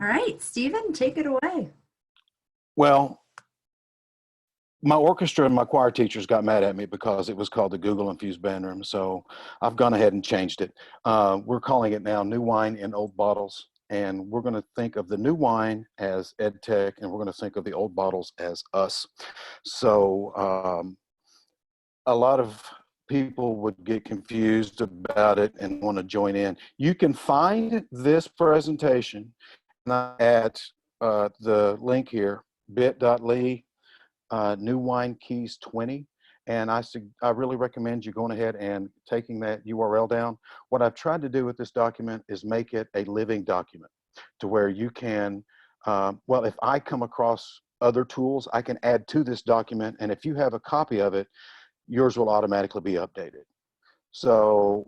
All right, Stephen, take it away. Well, my orchestra and my choir teachers got mad at me because it was called the Google Infused Bandroom. So I've gone ahead and changed it. We're calling it now New Wine in Old Bottles. And we're going to think of the new wine as ed tech, and we're going to think of the old bottles as us. So a lot of people would get confused about it and want to join in. You can find this presentation at the link here, bit.ly New Wine Keys 20. And I really recommend you going ahead and taking that URL down. What I've tried to do with this document is make it a living document to where you can, well, if I come across other tools, I can add to this document. And if you have a copy of it, yours will automatically be updated. So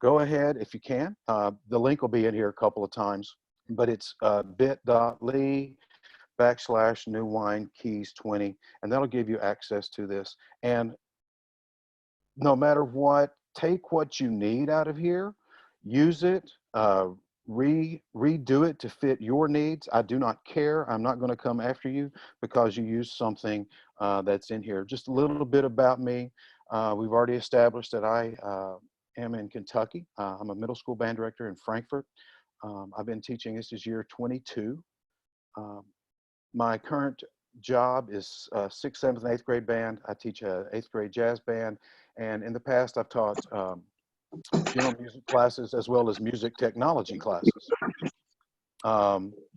go ahead if you can. The link will be in here a couple of times, but it's bit.ly /New Wine Keys 20, and that'll give you access to this. And no matter what, take what you need out of here, use it, redo it to fit your needs. I do not care. I'm not going to come after you because you use something that's in here. Just a little bit about me. We've already established that I am in Kentucky. I'm a middle school band director in Frankfort. I've been teaching, this is year 22. My current job is 6th, 7th, and 8th grade band. I teach a 8th grade jazz band. And in the past, I've taught general music classes as well as music technology classes.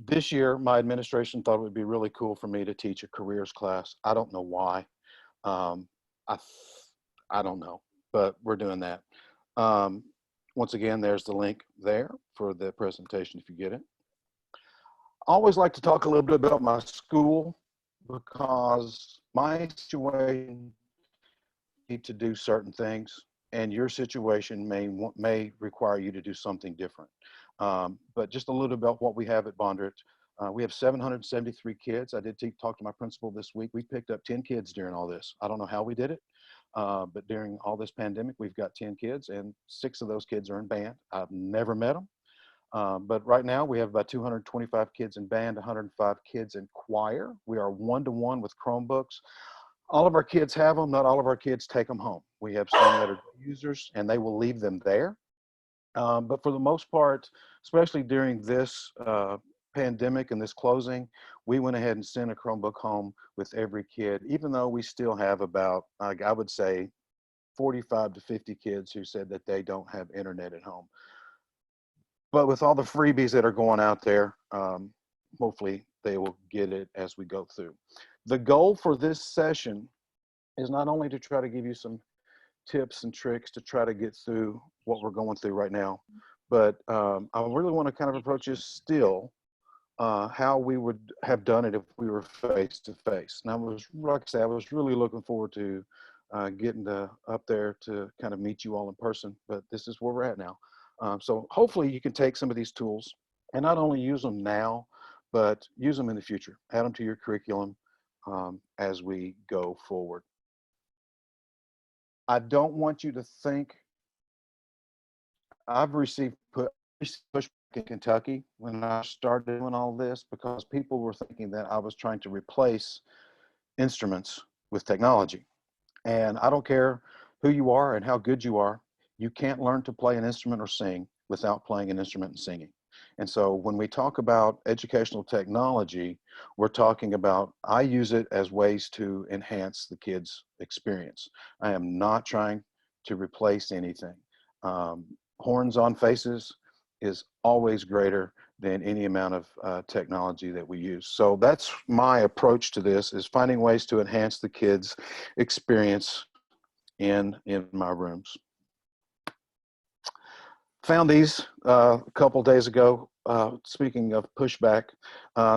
This year, my administration thought it would be really cool for me to teach a careers class. I don't know why. I don't know, but we're doing that. Once again, there's the link there for the presentation if you get it. I always like to talk a little bit about my school because my situation need to do certain things and your situation may require you to do something different. But just a little about what we have at Bondurant. We have 773 kids. I did talk to my principal this week. We picked up 10 kids during all this. I don't know how we did it, but during all this pandemic, we've got 10 kids and 6 of those kids are in band. I've never met them. But right now we have about 225 kids in band, 105 kids in choir. We are one-to-one with Chromebooks. All of our kids have them. Not all of our kids take them home. We have some that are users and they will leave them there. But for the most part, especially during this pandemic and this closing, we went ahead and sent a Chromebook home with every kid, even though we still have about, I would say, 45 to 50 kids who said that they don't have internet at home. But with all the freebies that are going out there, hopefully they will get it as we go through. The goal for this session is not only to try to give you some tips and tricks to try to get through what we're going through right now, but I really want to kind of approach this still how we would have done it if we were face to face. Now, like I said, I was really looking forward to getting up there to kind of meet you all in person, but this is where we're at now. So hopefully you can take some of these tools and not only use them now, but use them in the future. Add them to your curriculum as we go forward. I don't want you to think, I've received pushback in Kentucky when I started doing all this because people were thinking that I was trying to replace instruments with technology. And I don't care who you are and how good you are, you can't learn to play an instrument or sing without playing an instrument and singing. And so when we talk about educational technology, we're talking about, I use it as ways to enhance the kids' experience. I am not trying to replace anything. Horns on faces is always greater than any amount of technology that we use. So that's my approach to this, is finding ways to enhance the kids' experience in my rooms. Found these a couple days ago. Speaking of pushback,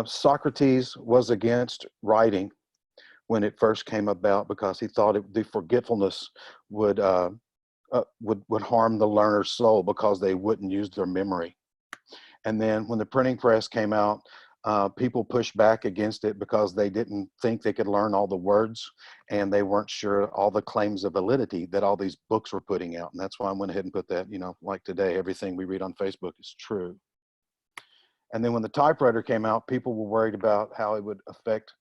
Socrates was against writing when it first came about because he thought the forgetfulness would harm the learner's soul because they wouldn't use their memory. And then when the printing press came out, people pushed back against it because they didn't think they could learn all the words and they weren't sure all the claims of validity that all these books were putting out. And that's why I went ahead and put that, you know, like today, everything we read on Facebook is true. And then when the typewriter came out, people were worried about how it would affect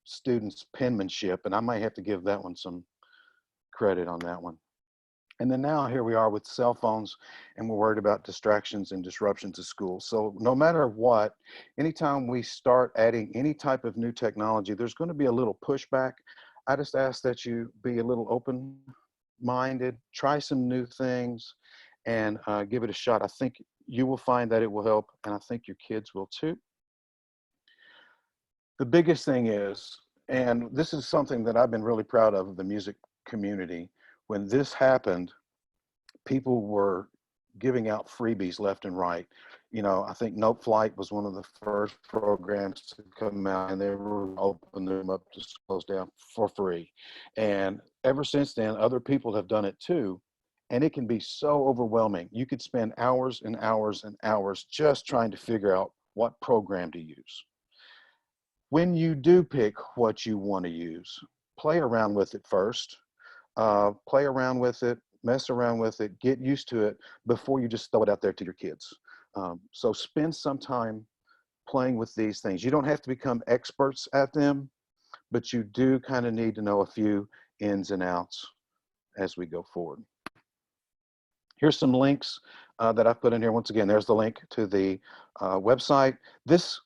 students' penmanship. And I might have to give that one some credit on that one. And then now here we are with cell phones, and we're worried about distractions and disruptions at school. So no matter what, anytime we start adding any type of new technology, there's going to be a little pushback. I just ask that you be a little open-minded, try some new things, and give it a shot. I think you will find that it will help, and I think your kids will too. The biggest thing is, and this is something that I've been really proud of the music community, when this happened, people were giving out freebies left and right. You know, I think Note Flight was one of the first programs to come out, and they were opening them up to schools down for free. And ever since then, other people have done it too. And it can be so overwhelming. You could spend hours and hours and hours just trying to figure out what program to use. When you do pick what you want to use, play around with it first. Play around with it, mess around with it, get used to it before you just throw it out there to your kids. So spend some time playing with these things. You don't have to become experts at them, but you do kind of need to know a few ins and outs as we go forward. Here's some links that I've put in here. Once again, there's the link to the website. This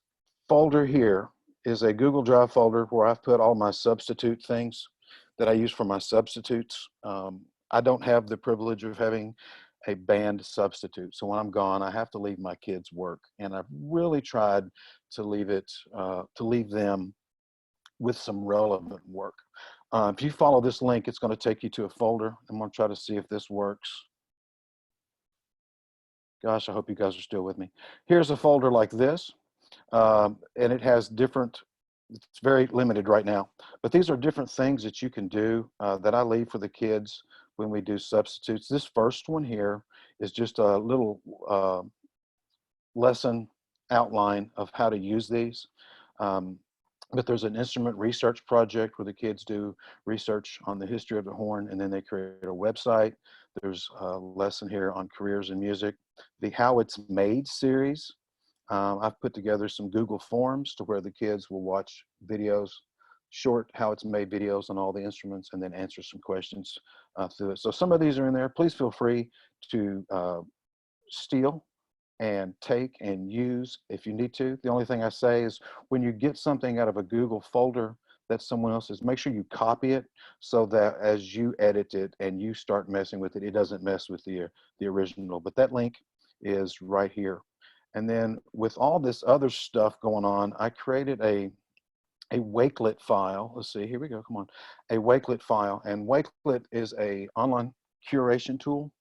folder here is a Google Drive folder where I've put all my substitute things that I use for my substitutes. I don't have the privilege of having a band substitute. So when I'm gone, I have to leave my kids' work. And I've really tried to leave them with some relevant work. If you follow this link, it's going to take you to a folder. I'm going to try to see if this works. Gosh, I hope you guys are still with me. Here's a folder like this, and it has different, it's very limited right now, but these are different things that you can do that I leave for the kids when we do substitutes. This first one here is just a little lesson outline of how to use these. But there's an instrument research project where the kids do research on the history of the horn, and then they create a website. There's a lesson here on careers in music. The How It's Made series, I've put together some Google Forms to where the kids will watch videos, short how it's made videos on all the instruments, and then answer some questions through it. So some of these are in there. Please feel free to steal and take and use if you need to. The only thing I say is when you get something out of a Google folder that someone else is, make sure you copy it so that as you edit it and you start messing with it, it doesn't mess with the original. But that link is right here. And then with all this other stuff going on, I created a Wakelet file. Let's see, here we go, come on. A Wakelet file, and Wakelet is a online curation tool,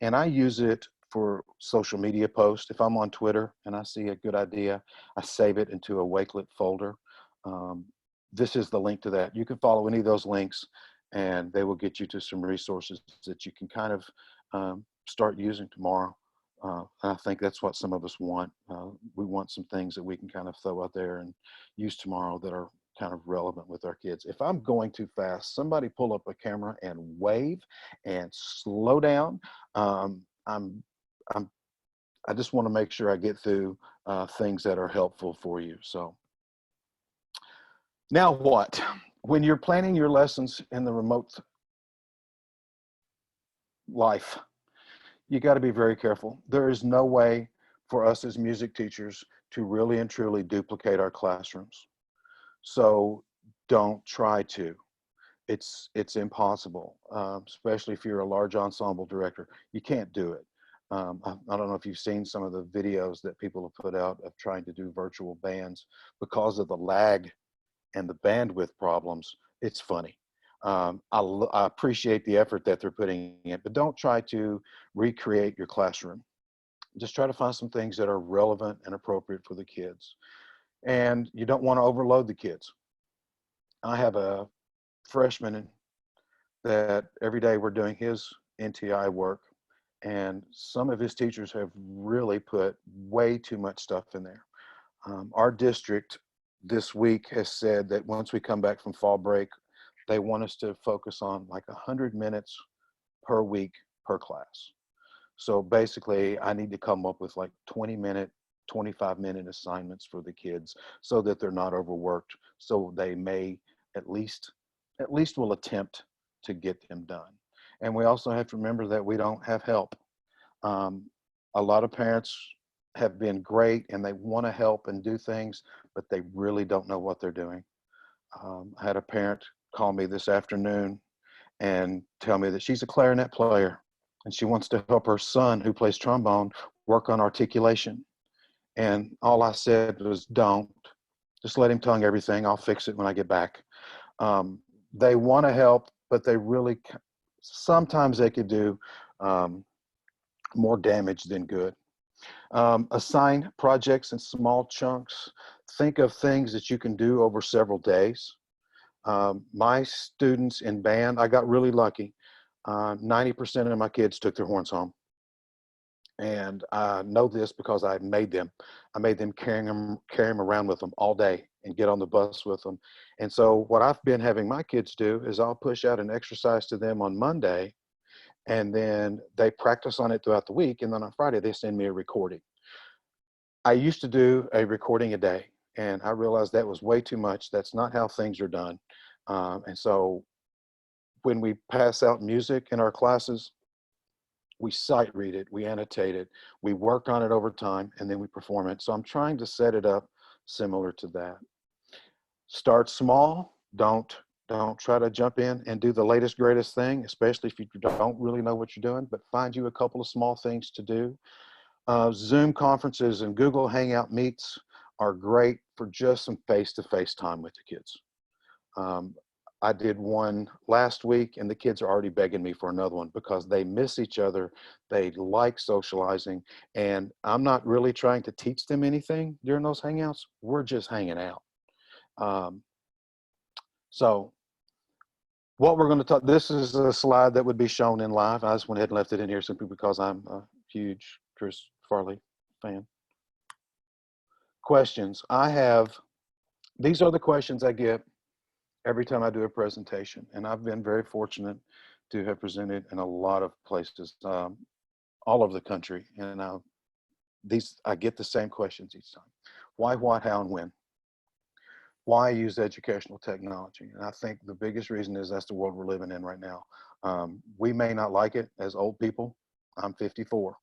and I use it for social media posts. If I'm on Twitter and I see a good idea, I save it into a Wakelet folder. This is the link to that. You can follow any of those links and they will get you to some resources that you can kind of start using tomorrow. I think that's what some of us want. We want some things that we can kind of throw out there and use tomorrow that are kind of relevant with our kids. If I'm going too fast, somebody pull up a camera and wave and slow down. I just want to make sure I get through things that are helpful for you. So now what? When you're planning your lessons in the remote life, you got to be very careful. There is no way for us as music teachers to really and truly duplicate our classrooms. So don't try to. It's impossible, especially if you're a large ensemble director. You can't do it. I don't know if you've seen some of the videos that people have put out of trying to do virtual bands. Because of the lag and the bandwidth problems, it's funny. I appreciate the effort that they're putting in, but don't try to recreate your classroom. Just try to find some things that are relevant and appropriate for the kids. And you don't want to overload the kids. I have a freshman that every day we're doing his NTI work, and some of his teachers have really put way too much stuff in there. Our district this week has said that once we come back from fall break, they want us to focus on like 100 minutes per week per class. So basically I need to come up with like 20-minute 25-minute assignments for the kids so that they're not overworked, so they may at least will attempt to get them done. And we also have to remember that we don't have help. Um, a lot of parents have been great and they want to help and do things, but they really don't know what they're doing. I had a parent call me this afternoon and tell me that she's a clarinet player and she wants to help her son who plays trombone work on articulation. And all I said was, don't. Just let him tongue everything. I'll fix it when I get back. They want to help, but they really, sometimes they could do more damage than good. Assign projects in small chunks. Think of things that you can do over several days. My students in band, I got really lucky. 90% of my kids took their horns home. And I know this because I made them. I made them carry them around with them all day and get on the bus with them. And so what I've been having my kids do is I'll push out an exercise to them on Monday, and then they practice on it throughout the week. And then on Friday, they send me a recording. I used to do a recording a day, and I realized that was way too much. That's not how things are done. And so when we pass out music in our classes, we sight read it, we annotate it, we work on it over time, and then we perform it. So I'm trying to set it up similar to that. Start small. Don't try to jump in and do the latest, greatest thing, especially if you don't really know what you're doing, but find you a couple of small things to do. Zoom conferences and Google Hangout meets are great for just some face-to-face time with the kids. I did one last week and the kids are already begging me for another one because they miss each other. They like socializing, and I'm not really trying to teach them anything during those hangouts. We're just hanging out. So what we're going to talk, this is a slide that would be shown in live. I just went ahead and left it in here simply because I'm a huge Chris Farley fan. Questions. These are the questions I get every time I do a presentation, and I've been very fortunate to have presented in a lot of places, all over the country, and I get the same questions each time. Why, what, how, and when? Why use educational technology? And I think the biggest reason is that's the world we're living in right now. We may not like it as old people. I'm 54.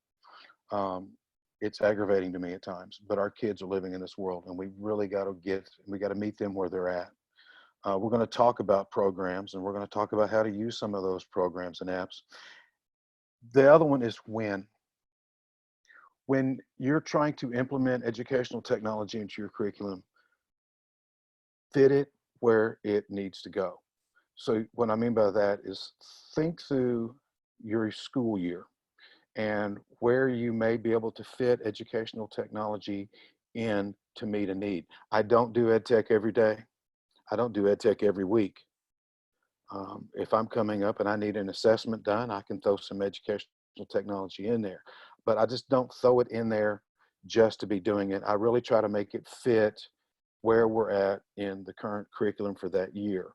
It's aggravating to me at times, but our kids are living in this world, and we really got to meet them where they're at. We're going to talk about programs, and we're going to talk about how to use some of those programs and apps. The other one is when. When you're trying to implement educational technology into your curriculum, fit it where it needs to go. So what I mean by that is think through your school year and where you may be able to fit educational technology in to meet a need. I don't do ed tech every day. I don't do ed tech every week. If I'm coming up and I need an assessment done, I can throw some educational technology in there, but I just don't throw it in there just to be doing it. I really try to make it fit where we're at in the current curriculum for that year.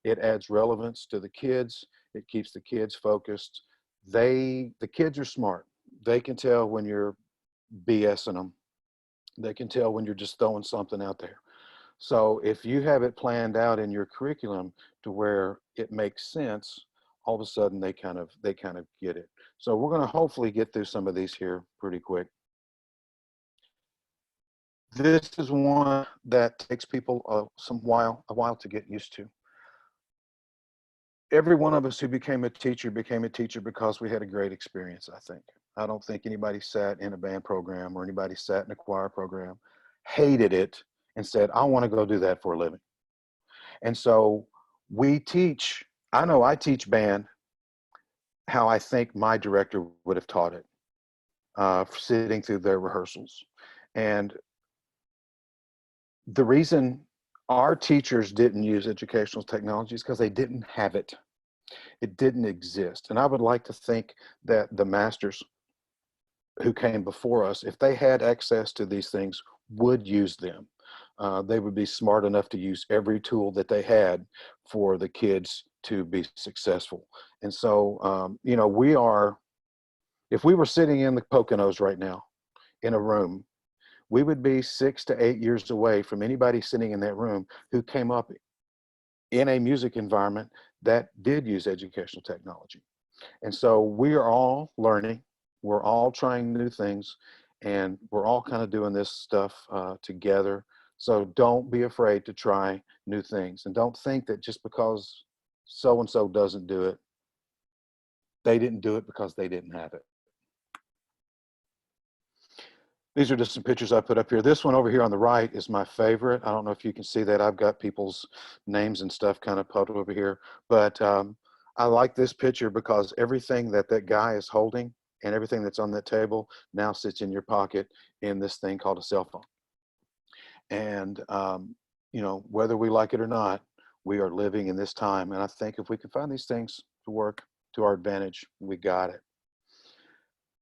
It adds relevance to the kids. It keeps the kids focused. The kids are smart. They can tell when you're BSing them. They can tell when you're just throwing something out there. So if you have it planned out in your curriculum to where it makes sense, all of a sudden they kind of get it. So we're going to hopefully get through some of these here pretty quick. This is one that takes people a while to get used to. Every one of us who became a teacher because we had a great experience, I think. I don't think anybody sat in a band program or anybody sat in a choir program, hated it, and said, I want to go do that for a living. And so I know I teach band how I think my director would have taught it, sitting through their rehearsals. And the reason our teachers didn't use educational technology is because they didn't have it. It didn't exist. And I would like to think that the masters who came before us, if they had access to these things, would use them. They would be smart enough to use every tool that they had for the kids to be successful. And so, you know, if we were sitting in the Poconos right now in a room, we would be 6 to 8 years away from anybody sitting in that room who came up in a music environment that did use educational technology. And so we are all learning, we're all trying new things, and we're all kind of doing this stuff together. So don't be afraid to try new things, and don't think that just because so and so doesn't do it, they didn't do it because they didn't have it. These are just some pictures I put up here. This one over here on the right is my favorite. I don't know if you can see that. I've got people's names and stuff kind of put over here, but I like this picture because everything that that guy is holding and everything that's on that table now sits in your pocket in this thing called a cell phone. And, you know, whether we like it or not, we are living in this time. And I think if we can find these things to work to our advantage, we got it.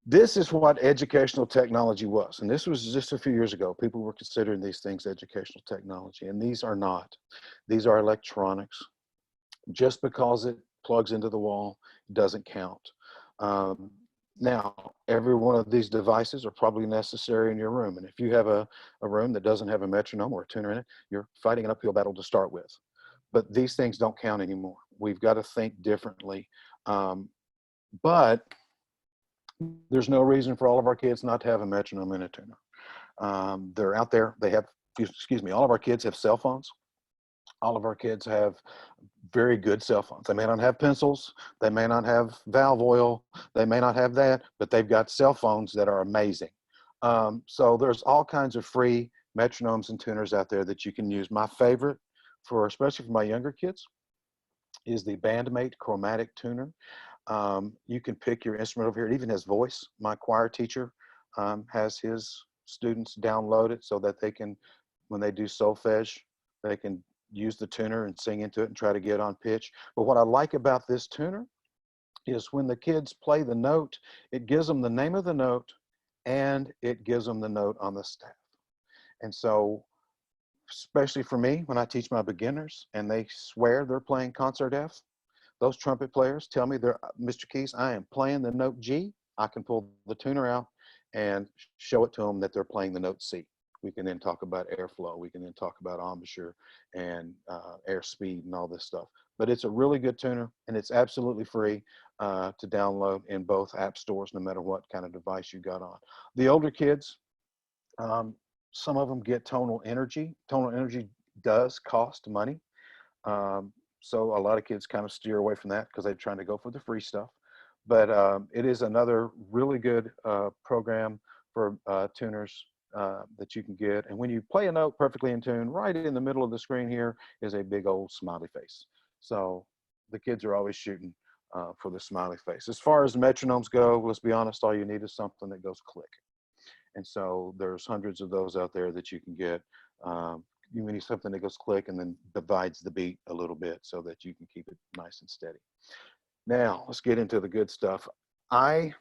This is what educational technology was. And this was just a few years ago. People were considering these things educational technology, and these are not. These are electronics. Just because it plugs into the wall doesn't count. Now, every one of these devices are probably necessary in your room. And if you have a room that doesn't have a metronome or a tuner in it, you're fighting an uphill battle to start with. But these things don't count anymore. We've got to think differently. But there's no reason for all of our kids not to have a metronome and a tuner. They're out there. They have, excuse me, all of our kids have cell phones. All of our kids have very good cell phones. They may not have pencils. They may not have valve oil. They may not have that, but they've got cell phones that are amazing. So there's all kinds of free metronomes and tuners out there that you can use. My favorite, for especially for my younger kids, is the Bandmate Chromatic Tuner. You can pick your instrument over here. It even has voice. My choir teacher has his students download it so that they can, when they do solfege, they can use the tuner and sing into it and try to get on pitch. But what I like about this tuner is when the kids play the note, it gives them the name of the note and it gives them the note on the staff. And so, especially for me, when I teach my beginners and they swear they're playing concert F, those trumpet players tell me they're, Mr. Keys, I am playing the note G. I can pull the tuner out and show it to them that they're playing the note C. We can then talk about airflow. We can then talk about embouchure and airspeed and all this stuff. But it's a really good tuner, and it's absolutely free to download in both app stores, no matter what kind of device you got on. The older kids, some of them get tonal energy. Tonal energy does cost money. So a lot of kids kind of steer away from that because they're trying to go for the free stuff. But it is another really good program for tuners that you can get. And when you play a note perfectly in tune, right in the middle of the screen here is a big old smiley face. So the kids are always shooting for the smiley face. As far as metronomes go, let's be honest, all you need is something that goes click. And so there's hundreds of those out there that you can get. You need something that goes click and then divides the beat a little bit so that you can keep it nice and steady. Now, let's get into the good stuff. I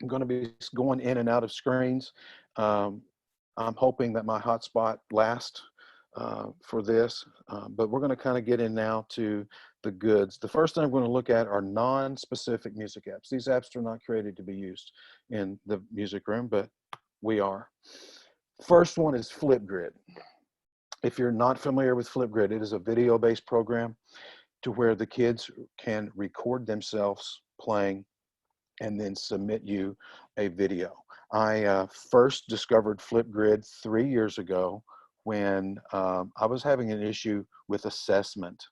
am going to be going in and out of screens. I'm hoping that my hotspot lasts for this, but we're going to kind of get in now to the goods. The first thing I'm going to look at are non-specific music apps. These apps are not created to be used in the music room, but we are. First one is Flipgrid. If you're not familiar with Flipgrid, it is a video-based program to where the kids can record themselves playing and then submit you a video. I first discovered Flipgrid 3 years ago when I was having an issue with assessment.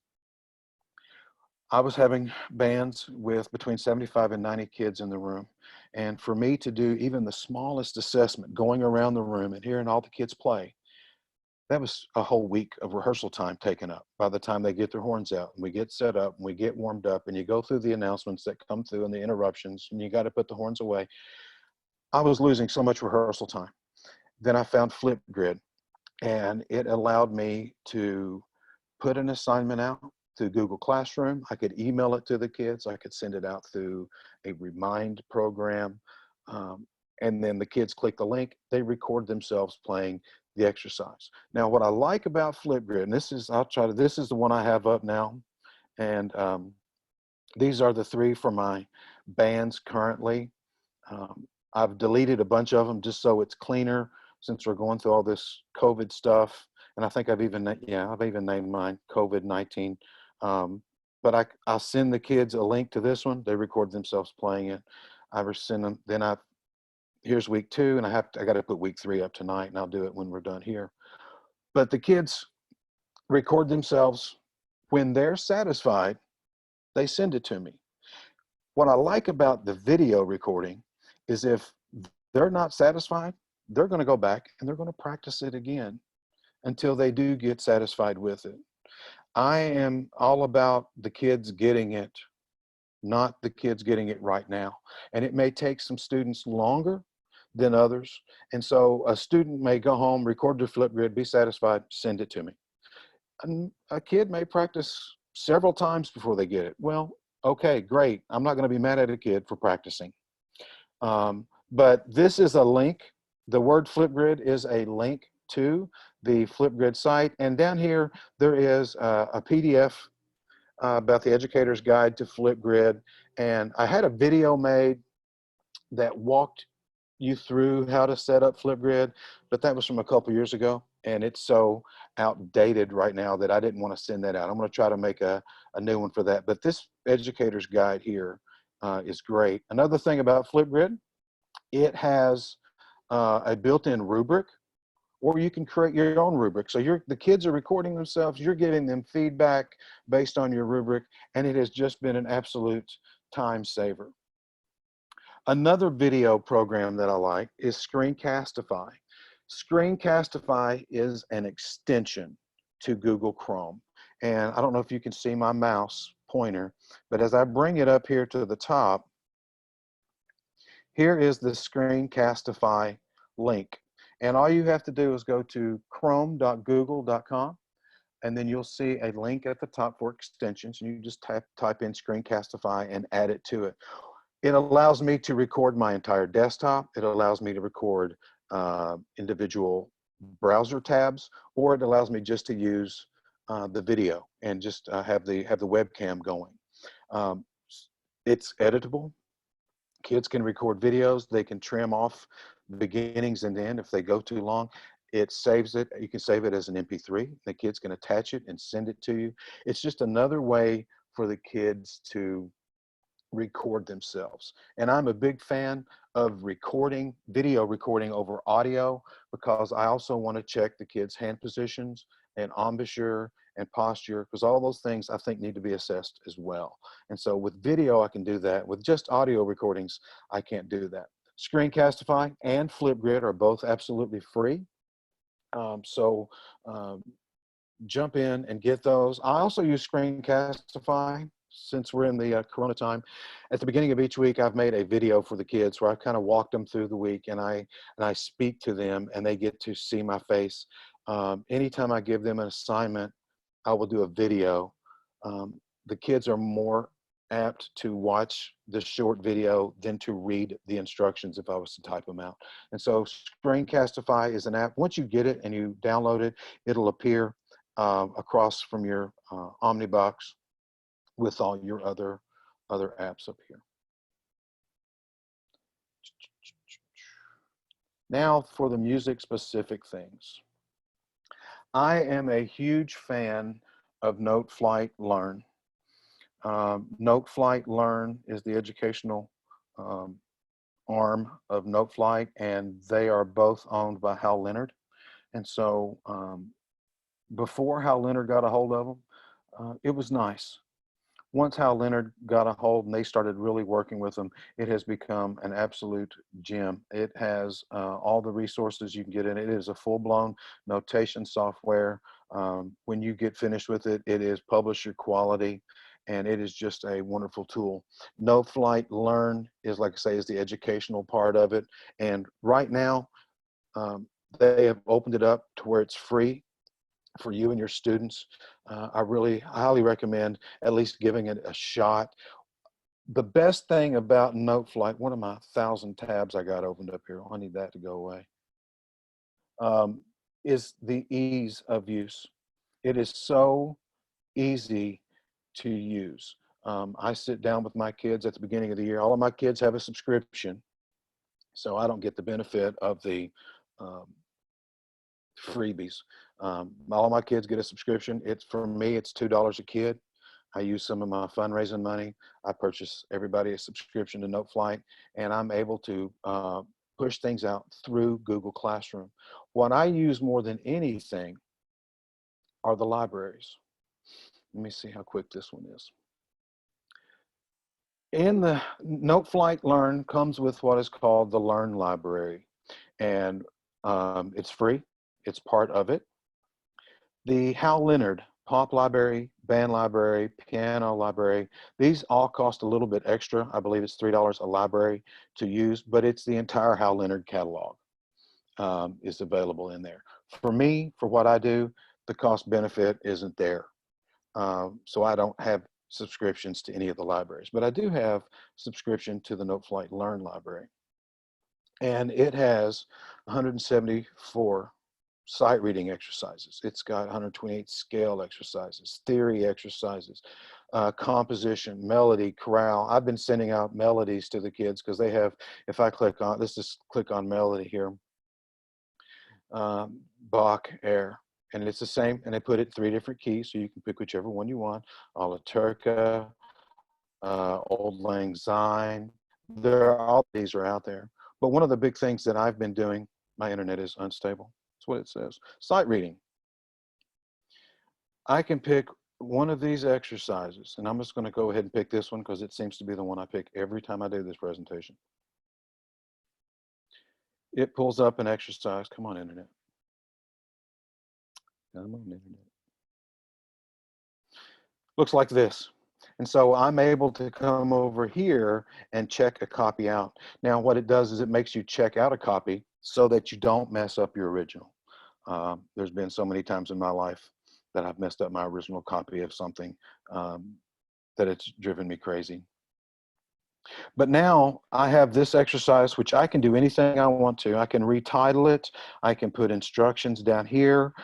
I was having bands with between 75 and 90 kids in the room. And for me to do even the smallest assessment, going around the room and hearing all the kids play, that was a whole week of rehearsal time taken up. By the time they get their horns out and we get set up and we get warmed up and you go through the announcements that come through and the interruptions and you got to put the horns away, I was losing so much rehearsal time. Then I found Flipgrid, and it allowed me to put an assignment out through Google Classroom. I could email it to the kids. I could send it out through a Remind program. And then the kids click the link, they record themselves playing the exercise. Now, what I like about Flipgrid, and this is the one I have up now. And these are the three for my bands currently. I've deleted a bunch of them just so it's cleaner since we're going through all this COVID stuff, and I think I've even named mine COVID-19. But I'll send the kids a link to this one. They record themselves playing it. I send them. Then here's week 2, and I got to put week 3 up tonight, and I'll do it when we're done here. But the kids record themselves. When they're satisfied, they send it to me. What I like about the video recording is if they're not satisfied, they're going to go back and they're going to practice it again until they do get satisfied with it. I am all about the kids getting it, not the kids getting it right now. And it may take some students longer than others. And so a student may go home, record their flip grid, be satisfied, send it to me. And a kid may practice several times before they get it. Well, okay, great. I'm not going to be mad at a kid for practicing. But this is a link. The word Flipgrid is a link to the Flipgrid site. And down here, there is a PDF about the Educator's Guide to Flipgrid. And I had a video made that walked you through how to set up Flipgrid, but that was from a couple years ago. And it's so outdated right now that I didn't want to send that out. I'm going to try to make a new one for that. But this Educator's Guide here is great. Another thing about Flipgrid, it has a built-in rubric, or you can create your own rubric. So the kids are recording themselves, you're giving them feedback based on your rubric, and it has just been an absolute time saver. Another video program that I like is Screencastify. Screencastify is an extension to Google Chrome. And I don't know if you can see my mouse pointer, but as I bring it up here to the top, here is the Screencastify link. And all you have to do is go to chrome.google.com, and then you'll see a link at the top for extensions. And you just type in Screencastify and add it to it. It allows me to record my entire desktop. It allows me to record individual browser tabs, or it allows me just to use the video and just have the webcam going. It's editable. Kids can record videos. They can trim off the beginnings and end if they go too long. It saves it. You can save it as an MP3. The kids can attach it and send it to you. It's just another way for the kids to record themselves. And I'm a big fan of video recording over audio, because I also want to check the kids' hand positions and embouchure and posture, because all those things I think need to be assessed as well. And so with video, I can do that. With just audio recordings, I can't do that. Screencastify and Flipgrid are both absolutely free. Jump in and get those. I also use Screencastify since we're in the Corona time. At the beginning of each week, I've made a video for the kids where I kind of walk them through the week, and I speak to them, and they get to see my face. Anytime I give them an assignment, I will do a video. The kids are more apt to watch the short video than to read the instructions if I was to type them out. And so Screencastify is an app. Once you get it and you download it, it'll appear across from your Omnibox with all your other apps up here. Now for the music specific things. I am a huge fan of Note Flight Learn. Note Flight Learn is the educational arm of Note Flight, and they are both owned by Hal Leonard. And so before Hal Leonard got a hold of them, it was nice. Once Hal Leonard got a hold and they started really working with them, it has become an absolute gem. It has all the resources you can get in it. It is a full-blown notation software. When you get finished with it, it is publisher quality, and it is just a wonderful tool. Note Flight Learn is, like I say, is the educational part of it. And right now, they have opened it up to where it's free for you and your students. I really highly recommend at least giving it a shot. The best thing about Note Flight, one of my 1,000 tabs I got opened up here, I need that to go away, is the ease of use. It is so easy to use. I sit down with my kids at the beginning of the year. All of my kids have a subscription, so I don't get the benefit of the freebies. All my kids get a subscription. It's, for me, it's $2 a kid. I use some of my fundraising money. I purchase everybody a subscription to NoteFlight, and I'm able to push things out through Google Classroom. What I use more than anything are the libraries. Let me see how quick this one is. In the NoteFlight Learn comes with what is called the Learn Library, and it's free. It's part of it. The Hal Leonard Pop Library, Band Library, Piano Library, these all cost a little bit extra. I believe it's $3 a library to use, but it's the entire Hal Leonard catalog is available in there. For me, for what I do, the cost benefit isn't there. So I don't have subscriptions to any of the libraries, but I do have subscription to the NoteFlight Learn Library. And it has 174 sight reading exercises. It's got 128 scale exercises, theory exercises, composition, melody, chorale. I've been sending out melodies to the kids because they have, if I click on, let's just click on melody here, Bach Air. And it's the same, and they put it in 3 different keys, so you can pick whichever one you want. Alla Turca, Old Lang Syne. All these are out there. But one of the big things that I've been doing, my internet is unstable. That's what it says. Sight reading. I can pick one of these exercises, and I'm just going to go ahead and pick this one because it seems to be the one I pick every time I do this presentation. It pulls up an exercise. Come on, internet. Come on, internet. Looks like this. And so I'm able to come over here and check a copy out. Now, what it does is it makes you check out a copy so that you don't mess up your original. There's been so many times in my life that I've messed up my original copy of something that it's driven me crazy. But now I have this exercise, which I can do anything I want to. I can retitle it. I can put instructions down here.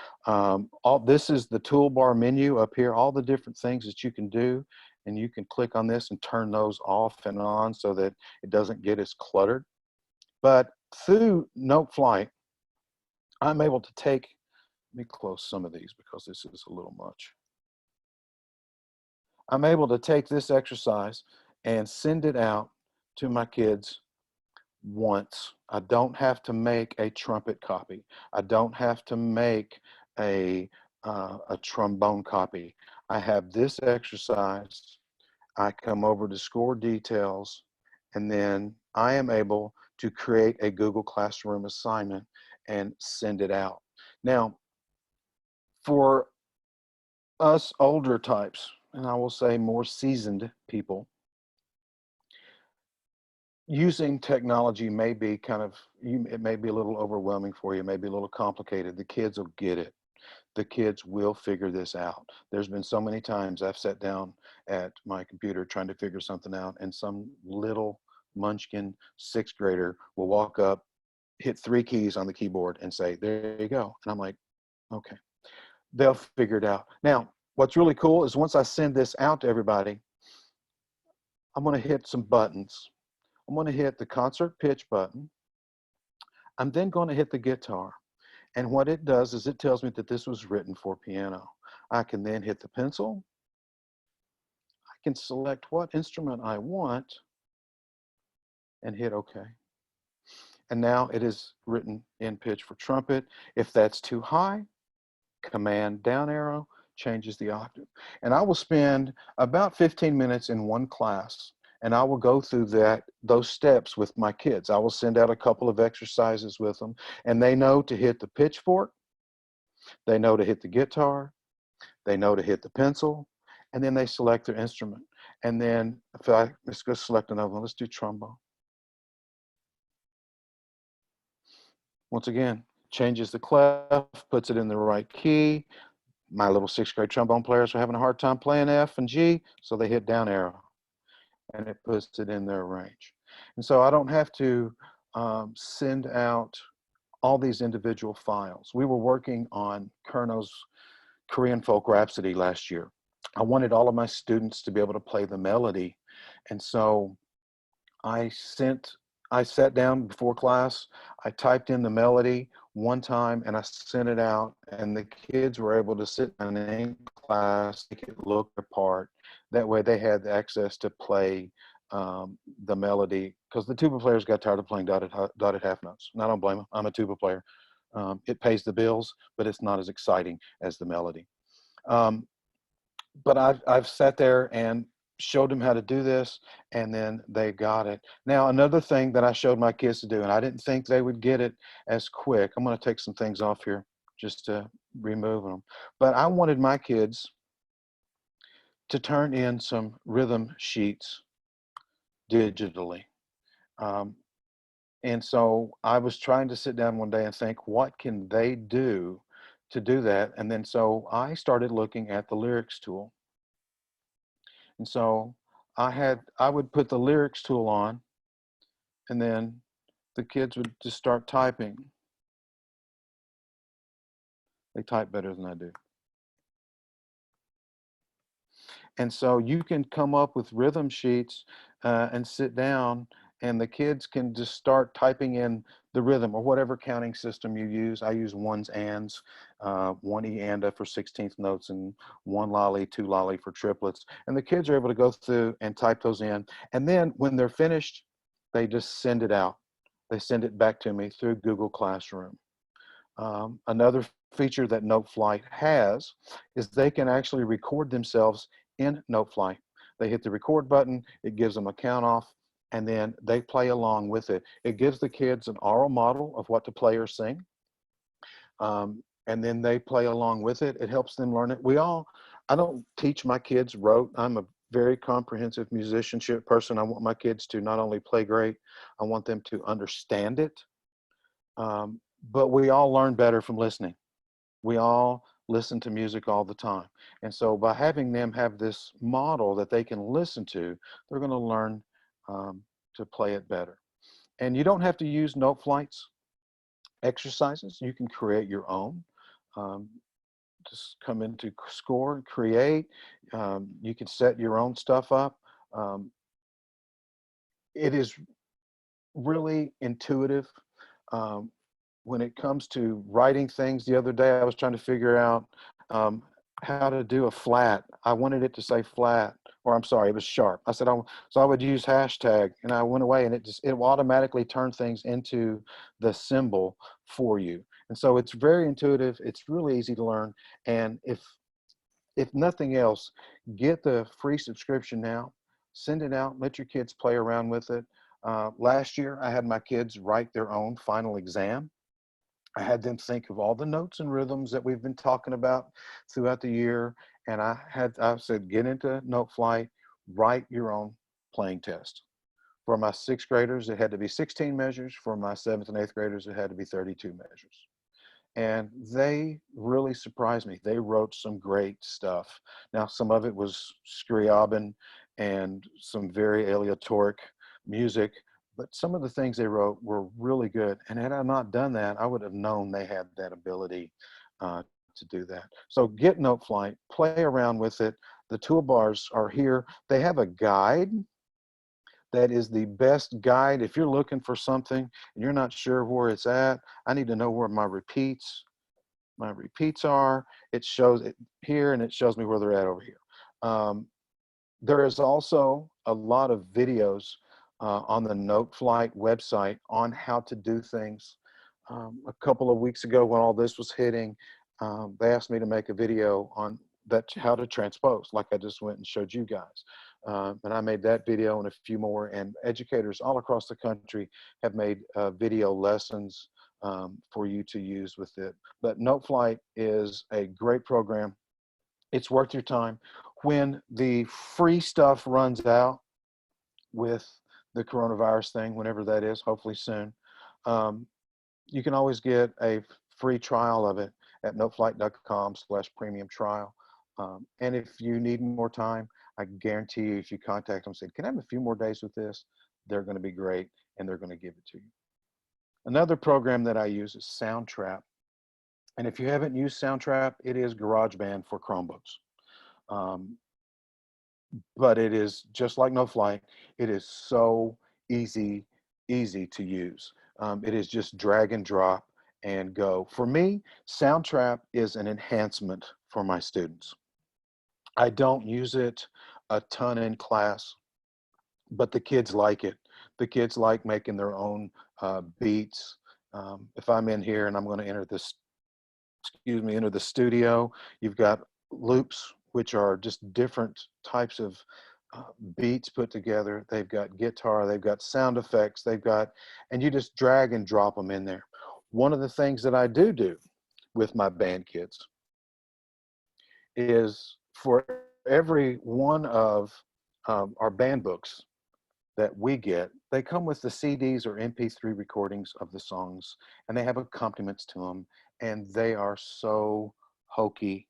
This is the toolbar menu up here, all the different things that you can do. And you can click on this and turn those off and on so that it doesn't get as cluttered. But through NoteFlight, I'm able to take, let me close some of these because this is a little much. I'm able to take this exercise and send it out to my kids once. I don't have to make a trumpet copy. I don't have to make a trombone copy. I have this exercise. I come over to score details, and then I am able to create a Google Classroom assignment and send it out. Now, for us older types, and I will say more seasoned people, using technology may be it may be a little overwhelming for you, it may be a little complicated. The kids will get it. The kids will figure this out. There's been so many times I've sat down at my computer trying to figure something out, and some little munchkin 6th grader will walk up, hit 3 keys on the keyboard and say, there you go. And I'm like, okay, they'll figure it out. Now, what's really cool is once I send this out to everybody, I'm going to hit some buttons. I'm going to hit the concert pitch button. I'm then going to hit the guitar. And what it does is it tells me that this was written for piano. I can then hit the pencil. I can select what instrument I want and hit OK. And now it is written in pitch for trumpet. If that's too high, Command down arrow changes the octave. And I will spend about 15 minutes in one class, and I will go through those steps with my kids. I will send out a couple of exercises with them, and they know to hit the pitchfork, they know to hit the guitar, they know to hit the pencil, and then they select their instrument. And then let's go select another one. Let's do trombone. Once again, changes the clef, puts it in the right key. My little 6th grade trombone players are having a hard time playing F and G, so they hit down arrow, and it puts it in their range. And so I don't have to send out all these individual files. We were working on Kerno's Korean Folk Rhapsody last year. I wanted all of my students to be able to play the melody, and so I I sat down before class, I typed in the melody one time and I sent it out, and the kids were able to sit down in class, they could look the part. That way they had access to play the melody, because the tuba players got tired of playing dotted half notes. And I don't blame them. I'm a tuba player. It pays the bills, but it's not as exciting as the melody. But I've sat there and showed them how to do this, and then they got it. Now, another thing that I showed my kids to do, and I didn't think they would get it as quick. I'm going to take some things off here just to remove them. But I wanted my kids to turn in some rhythm sheets digitally. Um, and so I was trying to sit down one day and think, what can they do to do that? And then so I started looking at the lyrics tool. And so I would put the lyrics tool on, and then the kids would just start typing. They type better than I do. And so you can come up with rhythm sheets and sit down, and the kids can just start typing in the rhythm or whatever counting system you use. I use ones, ands, one E anda for 16th notes, and one lolly, two lolly for triplets. And the kids are able to go through and type those in. And then when they're finished, they just send it out. They send it back to me through Google Classroom. Another feature that Noteflight has is they can actually record themselves in Noteflight. They hit the record button, it gives them a count off, and then they play along with it. It gives the kids an oral model of what to play or sing, and then they play along with it. It helps them learn it. I don't teach my kids rote. I'm a very comprehensive musicianship person. I want my kids to not only play great, I want them to understand it. But we all learn better from listening. We all listen to music all the time. And so by having them have this model that they can listen to, they're going to learn to play it better. And you don't have to use Noteflight's exercises. You can create your own. Um, just come into Score, create. You can set your own stuff up. It is really intuitive. Um, when it comes to writing things, the other day I was trying to figure out how to do a flat. I wanted it to say flat, or I'm sorry, it was sharp. I said, so I would use hashtag, and I went away, and it will automatically turn things into the symbol for you. And so it's very intuitive. It's really easy to learn. And if nothing else, get the free subscription now, send it out, let your kids play around with it. Last year, I had my kids write their own final exam. I had them think of all the notes and rhythms that we've been talking about throughout the year. And I said, get into Noteflight, write your own playing test. For my sixth graders, it had to be 16 measures. For my seventh and eighth graders, it had to be 32 measures. And they really surprised me. They wrote some great stuff. Now, some of it was Scriabin and some very aleatoric music, but some of the things they wrote were really good. And had I not done that, I would have known they had that ability to do that. So get Noteflight, play around with it. The toolbars are here. They have a guide that is the best guide. If you're looking for something and you're not sure where it's at, I need to know where my repeats are. It shows it here, and it shows me where they're at over here. There is also a lot of videos on the Noteflight website on how to do things. A couple of weeks ago, when all this was hitting, they asked me to make a video on how to transpose, like I just went and showed you guys. And I made that video and a few more, and educators all across the country have made video lessons for you to use with it. But Noteflight is a great program. It's worth your time. When the free stuff runs out with the coronavirus thing, whenever that is, hopefully soon, you can always get a free trial of it at noteflight.com/premium trial. And if you need more time, I guarantee you, if you contact them and say, can I have a few more days with this? They're going to be great, and they're going to give it to you. Another program that I use is Soundtrap. And if you haven't used Soundtrap, it is GarageBand for Chromebooks. But it is just like Noteflight. It is so easy easy to use. It is just drag and drop and go. For me, Soundtrap is an enhancement for my students. I don't use it a ton in class, but the kids like it. The kids like making their own beats. If I'm in here and I'm going to enter this, excuse me, enter the studio, you've got loops, which are just different types of beats put together. They've got guitar, they've got sound effects, they've got, and you just drag and drop them in there. One of the things that I do with my band kids is for every one of our band books that we get, they come with the CDs or MP3 recordings of the songs, and they have accompaniments to them, and they are so hokey.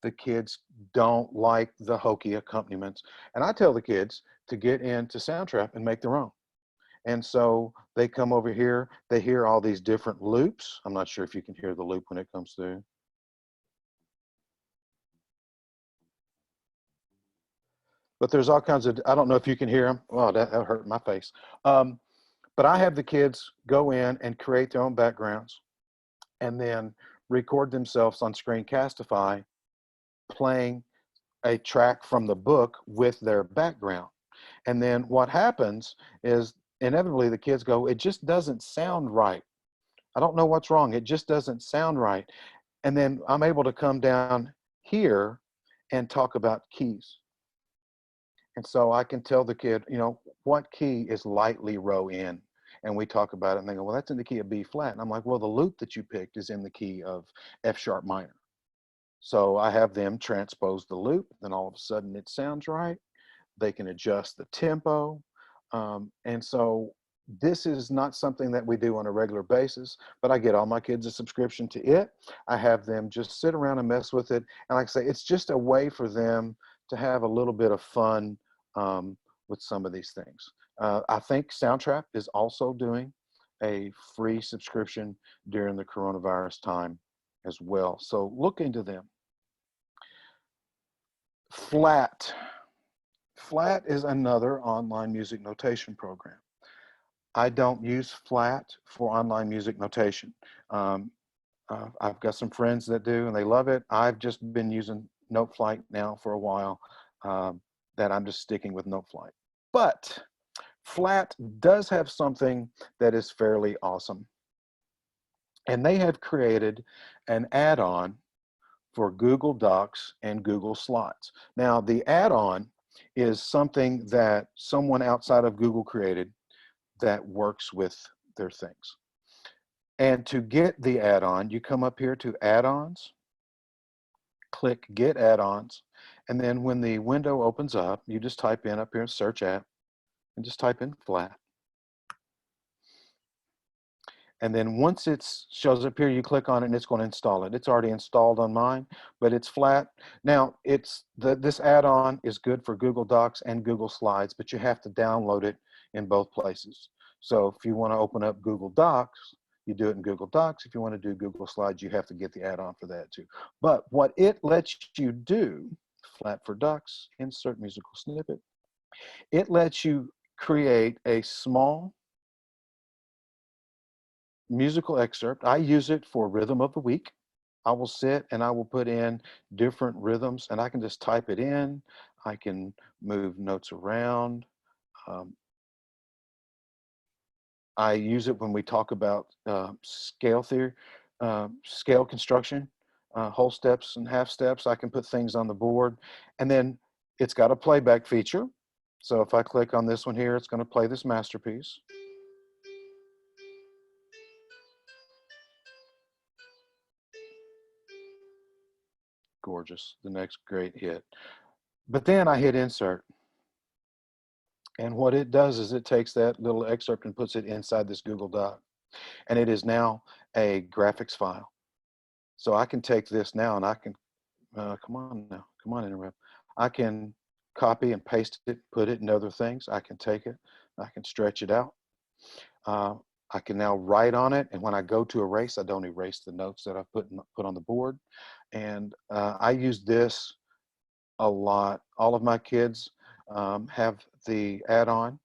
The kids don't like the hokey accompaniments. And I tell the kids to get into Soundtrap and make their own. And so they come over here, they hear all these different loops. I'm not sure if you can hear the loop when it comes through. But there's all kinds of, I don't know if you can hear them. Oh, that hurt my face. But I have the kids go in and create their own backgrounds and then record themselves on Screencastify playing a track from the book with their background. And then what happens is inevitably the kids go, it just doesn't sound right. I don't know what's wrong. It just doesn't sound right. And then I'm able to come down here and talk about keys. And so I can tell the kid, you know, what key is lightly row in? And we talk about it and they go, well, that's in the key of B flat. And I'm like, well, the loop that you picked is in the key of F sharp minor. So I have them transpose the loop, then all of a sudden it sounds right. They can adjust the tempo. And so this is not something that we do on a regular basis, but I get all my kids a subscription to it. I have them just sit around and mess with it. And like I say, it's just a way for them to have a little bit of fun with some of these things. I think Soundtrap is also doing a free subscription during the coronavirus time as well. So look into them. Flat. Flat is another online music notation program. I don't use Flat for online music notation. I've got some friends that do and they love it. I've just been using Noteflight now for a while, that I'm just sticking with Noteflight. But Flat does have something that is fairly awesome. And they have created an add-on for Google Docs and Google Slides. Now, the add-on is something that someone outside of Google created that works with their things. And to get the add-on, you come up here to add-ons, click get add-ons, and then when the window opens up, you just type in up here, search app, and just type in Flat. And then once it shows up here, you click on it and it's going to install it. It's already installed on mine, but it's Flat. Now, this add-on is good for Google Docs and Google Slides, but you have to download it in both places. So if you want to open up Google Docs, you do it in Google Docs. If you want to do Google Slides, you have to get the add-on for that too. But what it lets you do, Flat for Docs, insert musical snippet, it lets you create a small musical excerpt. I use it for rhythm of the week. I will sit and I will put in different rhythms and I can just type it in. I can move notes around. I use it when we talk about scale theory, scale construction, whole steps and half steps. I can put things on the board, and then it's got a playback feature. So if I click on this one here, it's going to play this masterpiece. Gorgeous, the next great hit. But then I hit insert. And what it does is it takes that little excerpt and puts it inside this Google Doc. And it is now a graphics file. So I can take this now and I can, come on now, come on interrupt. I can copy and paste it, put it in other things. I can take it, I can stretch it out. I can now write on it. And when I go to erase, I don't erase the notes that I put on the board. And I use this a lot. All of my kids have the add-on.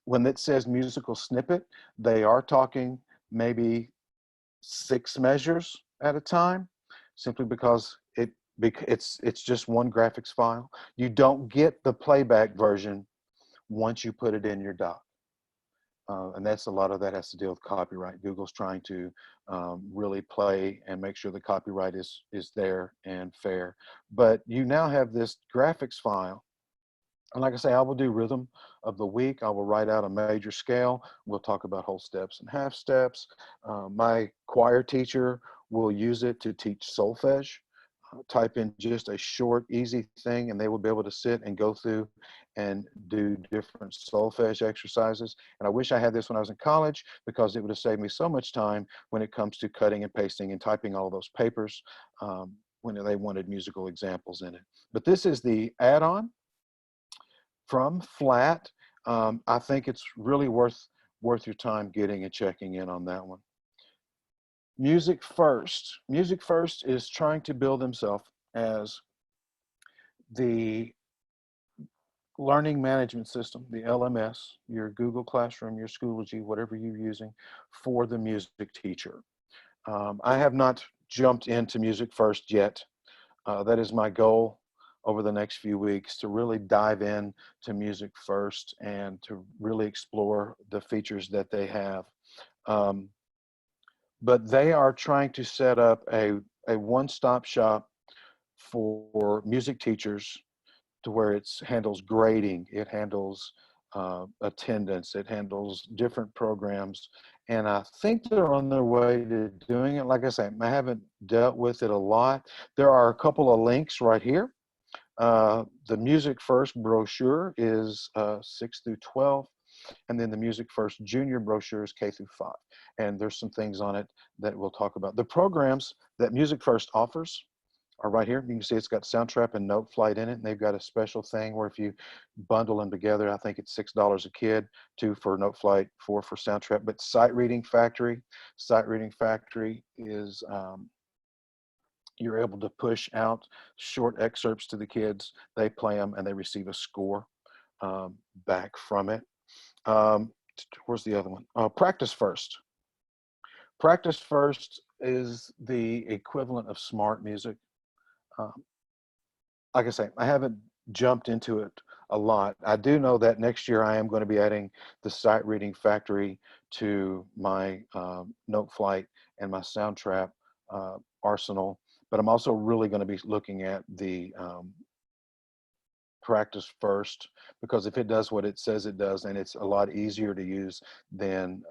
when it says musical snippet, they are talking maybe 6 measures at a time, simply because it's just one graphics file. You don't get the playback version once you put it in your doc. And that's a lot of that has to deal with copyright. Google's trying to really play and make sure the copyright is there and fair. But you now have this graphics file. And like I say, I will do rhythm of the week. I will write out a major scale. We'll talk about whole steps and half steps. My choir teacher will use it to teach solfege. Type in just a short, easy thing, and they will be able to sit and go through and do different solfege exercises. And I wish I had this when I was in college, because it would have saved me so much time when it comes to cutting and pasting and typing all of those papers when they wanted musical examples in it. But this is the add-on from Flat. I think it's really worth your time getting and checking in on that one. Music First. Music First is trying to build himself as the learning management system, the LMS, your Google Classroom, your Schoology, whatever you're using for the music teacher. I have not jumped into Music First yet. That is my goal over the next few weeks, to really dive in to Music First and to really explore the features that they have. But they are trying to set up a one-stop shop for music teachers, to where it handles grading, it handles attendance, it handles different programs. And I think they're on their way to doing it. Like I say, I haven't dealt with it a lot. There are a couple of links right here. The Music First brochure is 6 through 12. And then the Music First Junior brochure is K through 5. And there's some things on it that we'll talk about. The programs that Music First offers are right here. You can see it's got Soundtrap and Note Flight in it. And they've got a special thing where if you bundle them together, I think it's $6 a kid, 2 for Note Flight, 4 for Soundtrap. But Sight Reading Factory is, you're able to push out short excerpts to the kids. They play them and they receive a score back from it. Where's the other one? Practice First. Practice First is the equivalent of Smart Music. Like I say, I haven't jumped into it a lot. I do know that next year I am going to be adding the Sight Reading Factory to my Note Flight and my Soundtrap arsenal. But I'm also really going to be looking at the Practice First, because if it does what it says it does, and it's a lot easier to use than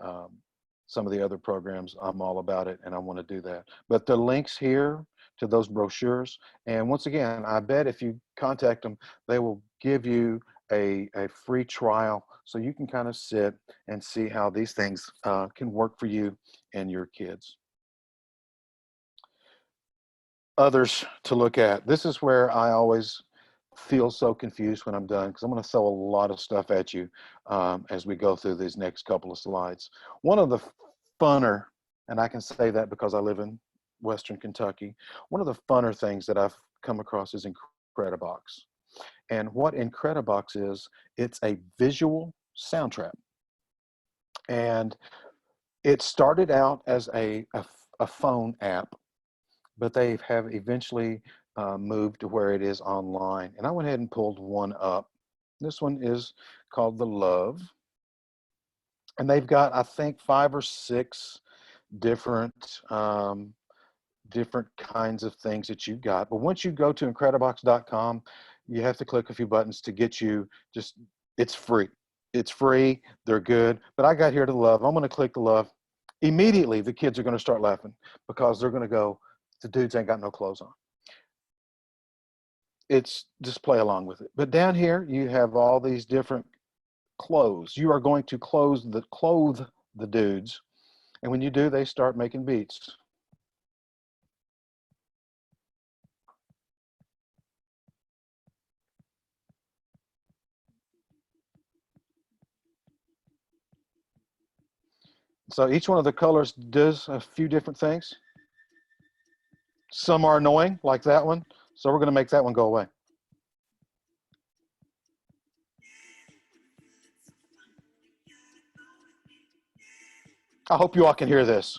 some of the other programs, I'm all about it and I want to do that. But the links here to those brochures, and once again, I bet if you contact them, they will give you a free trial so you can kind of sit and see how these things can work for you and your kids. Others to look at. This is where I always feel so confused when I'm done, because I'm going to throw a lot of stuff at you as we go through these next couple of slides. One of the funner, and I can say that because I live in Western Kentucky, one of the funner things that I've come across is Incredibox. And what Incredibox is, it's a visual soundtrap. And it started out as a phone app, but they have eventually moved to where it is online. And I went ahead and pulled one up. This one is called The Love. And they've got, I think, 5 or 6 different different kinds of things that you've got. But once you go to Incredibox.com, you have to click a few buttons to get you just, it's free. It's free, they're good. But I got here to The Love. I'm gonna click The Love. Immediately, the kids are gonna start laughing, because they're gonna go, the dudes ain't got no clothes on. It's just play along with it. But down here, you have all these different clothes. You are going to clothe the dudes. And when you do, they start making beats. So each one of the colors does a few different things. Some are annoying, like that one. So we're going to make that one go away. I hope you all can hear this.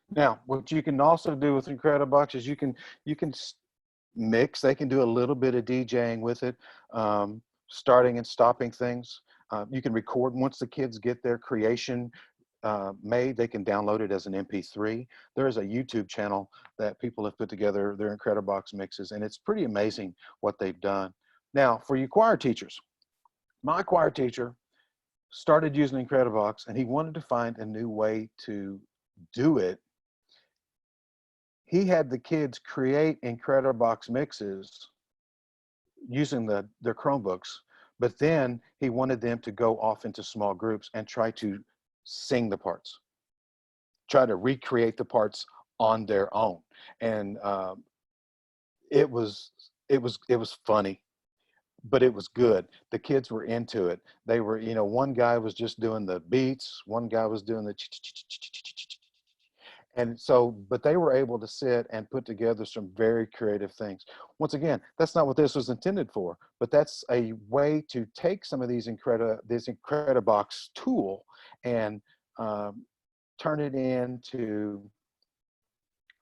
Now, what you can also do with Incredibox is you can mix. They can do a little bit of DJing with it, starting and stopping things. You can record once the kids get their creation made. They can download it as an MP3. There is a YouTube channel that people have put together their Incredibox mixes, and it's pretty amazing what they've done. Now, for you choir teachers, my choir teacher started using Incredibox, and he wanted to find a new way to do it. He had the kids create Incredibox mixes using their Chromebooks, but then he wanted them to go off into small groups and try to sing the parts, try to recreate the parts on their own. And it was funny, but it was good. The kids were into it. They were, you know, one guy was just doing the beats, one guy was doing the and so, but they were able to sit and put together some very creative things. Once again, that's not what this was intended for, but that's a way to take some of these this Incredibox tool and turn it into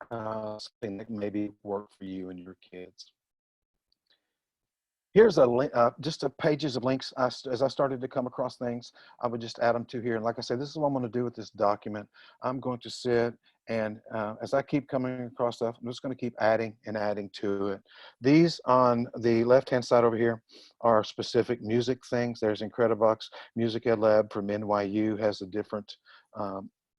something that maybe work for you and your kids. Here's a link, just a pages of links. As I started to come across things, I would just add them to here. And like I said, this is what I'm going to do with this document. I'm going to sit and as I keep coming across stuff, I'm just going to keep adding and adding to it. These on the left-hand side over here are specific music things. There's Incredibox Music Ed Lab from NYU has the different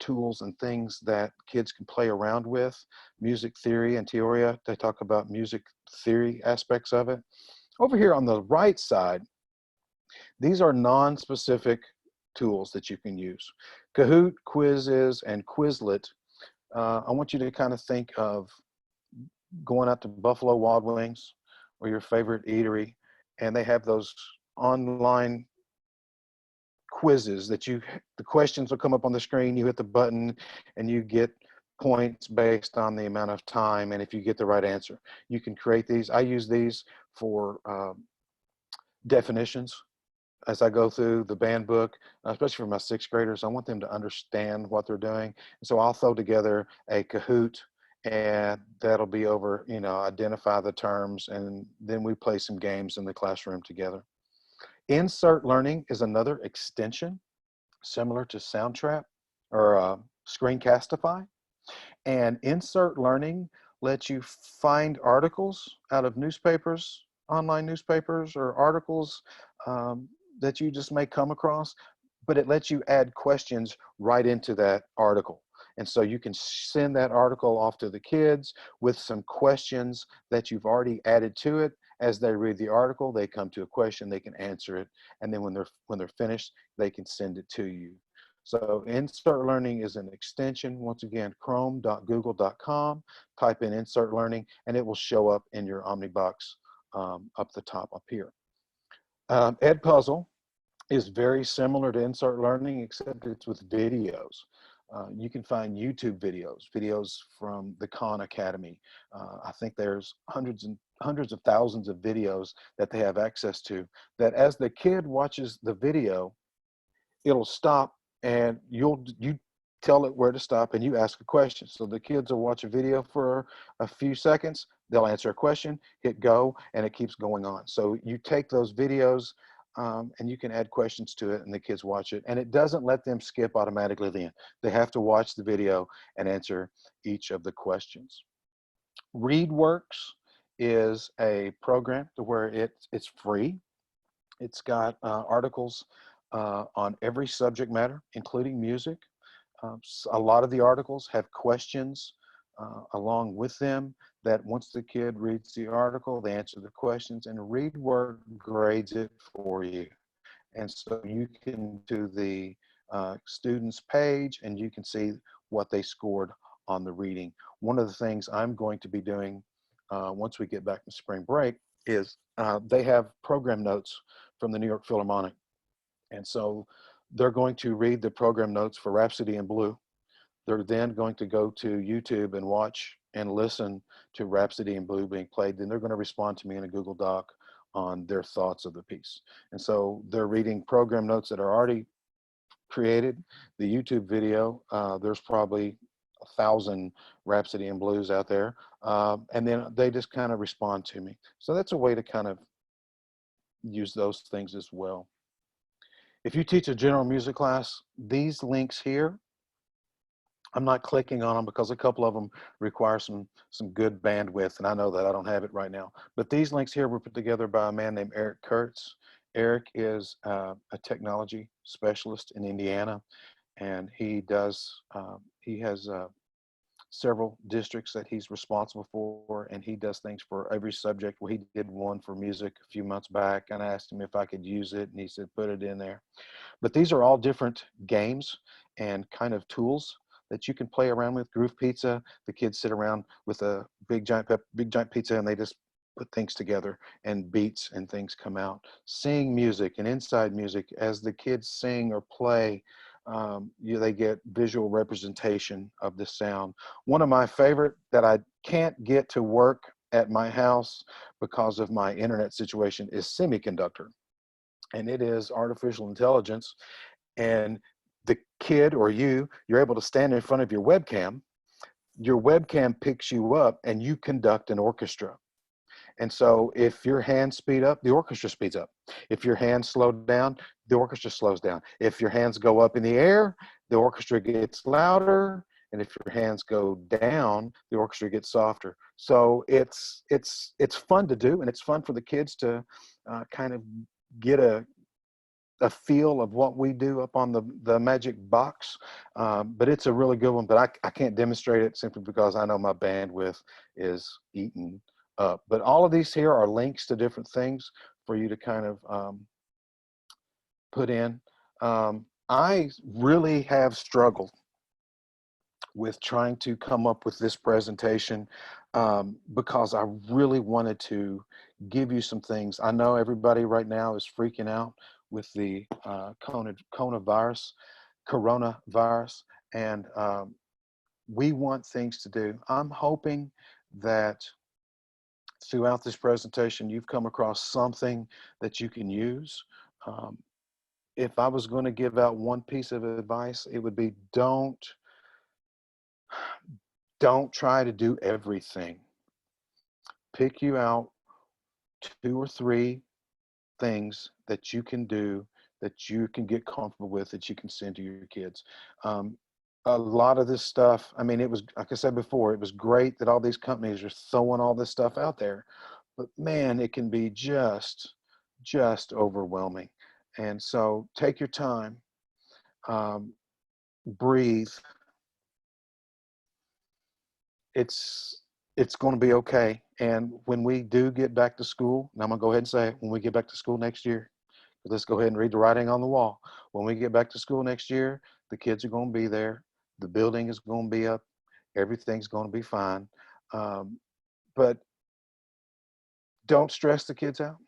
tools and things that kids can play around with. Music theory and Teoria, they talk about music theory aspects of it. Over here on the right side, these are non-specific tools that you can use. Kahoot, Quizzes, and Quizlet. I want you to kind of think of going out to Buffalo Wild Wings or your favorite eatery, and they have those online quizzes that the questions will come up on the screen, you hit the button, and you get points based on the amount of time, and if you get the right answer. You can create these. I use these for definitions as I go through the band book, especially for my sixth graders. I want them to understand what they're doing. And so I'll throw together a Kahoot, and that'll be over, you know, identify the terms, and then we play some games in the classroom together. Insert Learning is another extension similar to Soundtrap or Screencastify. And Insert Learning lets you find articles out of newspapers, online newspapers, or articles that you just may come across, but it lets you add questions right into that article. And so you can send that article off to the kids with some questions that you've already added to it. As they read the article, they come to a question, they can answer it, and then when they're finished, they can send it to you. So Insert Learning is an extension. Once again, chrome.google.com, type in Insert Learning, and it will show up in your Omnibox up the top up here. Edpuzzle is very similar to Insert Learning, except it's with videos. You can find YouTube videos from the Khan Academy. I think there's hundreds of thousands of videos that they have access to, that as the kid watches the video, it'll stop and you tell it where to stop and you ask a question. So the kids will watch a video for a few seconds, they'll answer a question, hit go, and it keeps going on. So you take those videos and you can add questions to it and the kids watch it, and it doesn't let them skip automatically then. They have to watch the video and answer each of the questions. ReadWorks is a program to where it's free. It's got articles on every subject matter, including music. A lot of the articles have questions along with them that once the kid reads the article, they answer the questions, and ReadWorks grades it for you. And so you can do the students page and you can see what they scored on the reading. One of the things I'm going to be doing once we get back from spring break is they have program notes from the New York Philharmonic. And so they're going to read the program notes for Rhapsody in Blue. They're then going to go to YouTube and watch and listen to Rhapsody in Blue being played. Then they're going to respond to me in a Google Doc on their thoughts of the piece. And so they're reading program notes that are already created. The YouTube video, there's probably 1,000 Rhapsody in Blues out there. And then they just kind of respond to me. So that's a way to kind of use those things as well. If you teach a general music class, these links here, I'm not clicking on them because a couple of them require some good bandwidth, and I know that I don't have it right now. But these links here were put together by a man named Eric Kurtz. Eric is a technology specialist in Indiana, and he has several districts that he's responsible for, and he does things for every subject. Well, he did one for music a few months back, and I asked him if I could use it, and he said, put it in there. But these are all different games and kind of tools that you can play around with. Groove Pizza, the kids sit around with a big giant pizza, and they just put things together, and beats and things come out. Sing music and inside music, as the kids sing or play, they get visual representation of the sound. One of my favorite that I can't get to work at my house because of my internet situation is Semiconductor. And it is artificial intelligence. And the kid or you're able to stand in front of your webcam picks you up, and you conduct an orchestra. And so if your hands speed up, the orchestra speeds up. If your hands slow down, the orchestra slows down. If your hands go up in the air, the orchestra gets louder. And if your hands go down, the orchestra gets softer. So it's fun to do, and it's fun for the kids to kind of get a feel of what we do up on the magic box. But it's a really good one, but I can't demonstrate it simply because I know my bandwidth is eaten up. But all of these here are links to different things for you to kind of put in. I really have struggled with trying to come up with this presentation because I really wanted to give you some things. I know everybody right now is freaking out with the coronavirus, and we want things to do. I'm hoping that throughout this presentation, you've come across something that you can use. If I was going to give out one piece of advice, it would be don't try to do everything. Pick you out 2 or 3 things that you can do, that you can get comfortable with, that you can send to your kids. A lot of this stuff, I mean, it was, like I said before, it was great that all these companies are throwing all this stuff out there, but man, it can be just overwhelming. And so take your time, breathe. It's going to be okay. And when we do get back to school, and I'm gonna go ahead and say it, when we get back to school next year, let's go ahead and read the writing on the wall. When we get back to school next year, the kids are going to be there. The building is going to be up. Everything's going to be fine. But don't stress the kids out.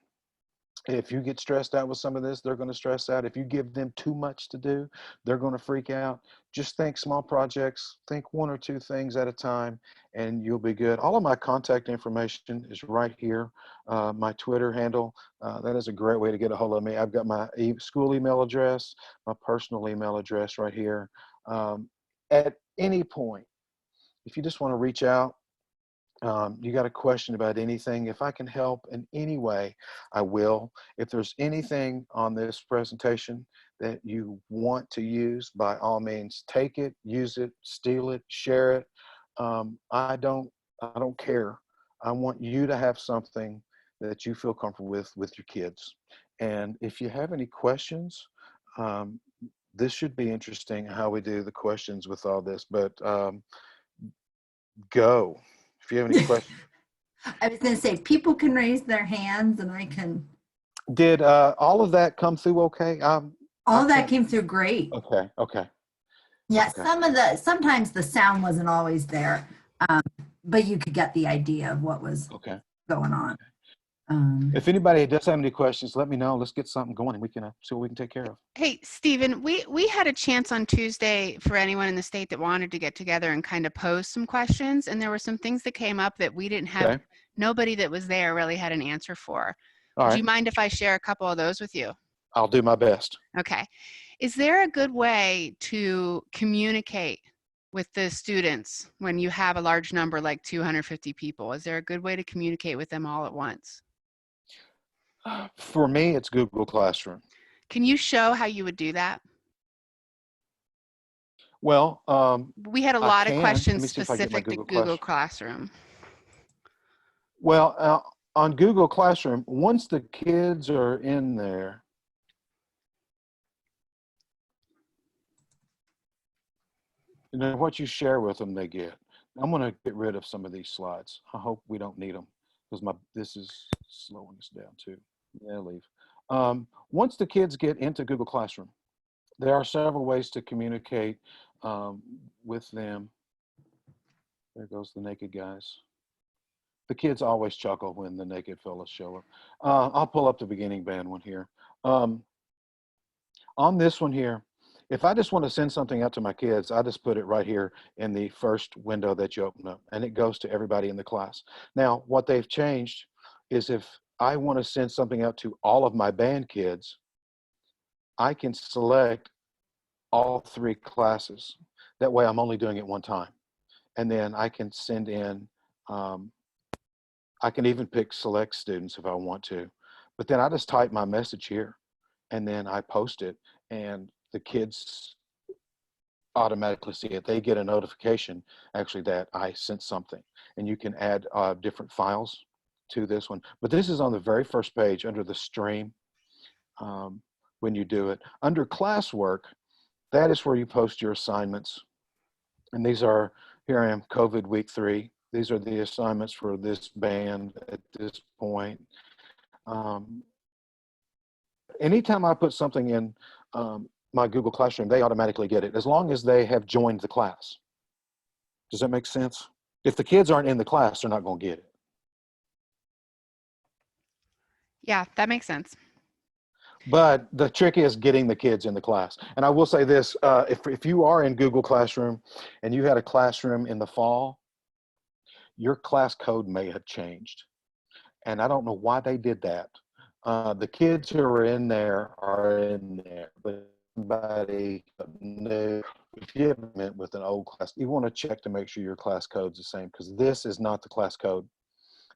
If you get stressed out with some of this, they're going to stress out. If you give them too much to do, they're going to freak out. Just think small projects, think 1 or 2 things at a time, and you'll be good. All of my contact information is right here. My Twitter handle, that is a great way to get a hold of me. I've got my school email address, my personal email address right here. At any point, if you just want to reach out, you got a question about anything, if I can help in any way, I will. If there's anything on this presentation that you want to use, by all means, take it, use it, steal it, share it. I don't care. I want you to have something that you feel comfortable with your kids. And if you have any questions, this should be interesting how we do the questions with all this, but go. If you have any questions. I was going to say, people can raise their hands and I can. Did all of that come through okay? All that came through great. Okay. Yeah, Okay. sometimes the sound wasn't always there, but you could get the idea of what was going on. If anybody does have any questions, let me know. Let's get something going and we can see what we can take care of. Hey, Stephen, we had a chance on Tuesday for anyone in the state that wanted to get together and kind of pose some questions. And there were some things that came up that we didn't have, nobody that was there really had an answer for. All Do right. you mind if I share a couple of those with you? I'll do my best. Okay. Is there a good way to communicate with the students when you have a large number like 250 people? Is there a good way to communicate with them all at once? For me, it's Google Classroom. Can you show how you would do that? Well, We had a I lot of can. Let questions me see if I get my specific to Google Google Classroom. Classroom. Well, on Google Classroom, once the kids are in there, you know, what you share with them, they get. I'm going to get rid of some of these slides. I hope we don't need them because this is slowing us down too. Yeah, leave. Once the kids get into Google Classroom, there are several ways to communicate with them. There goes the naked guys. The kids always chuckle when the naked fellas show up. I'll pull up the beginning band one here. On this one here, if I just want to send something out to my kids, I just put it right here in the first window that you open up, and it goes to everybody in the class. Now, what they've changed is if I want to send something out to all of my band kids, I can select all 3 classes. That way I'm only doing it one time. And then I can send in, I can even pick select students if I want to. But then I just type my message here and then I post it, and the kids automatically see it. They get a notification actually that I sent something, and you can add different files to this one. But this is on the very first page under the stream when you do it. Under classwork, that is where you post your assignments. And these are, here I am, COVID week 3. These are the assignments for this band at this point. Anytime I put something in my Google Classroom, they automatically get it as long as they have joined the class. Does that make sense? If the kids aren't in the class, they're not going to get it. Yeah, that makes sense. But the trick is getting the kids in the class. And I will say this, if you are in Google Classroom and you had a classroom in the fall, your class code may have changed. And I don't know why they did that. The kids who are in there, but somebody new, if you haven't met with an old class, you want to check to make sure your class code's the same, because this is not the class code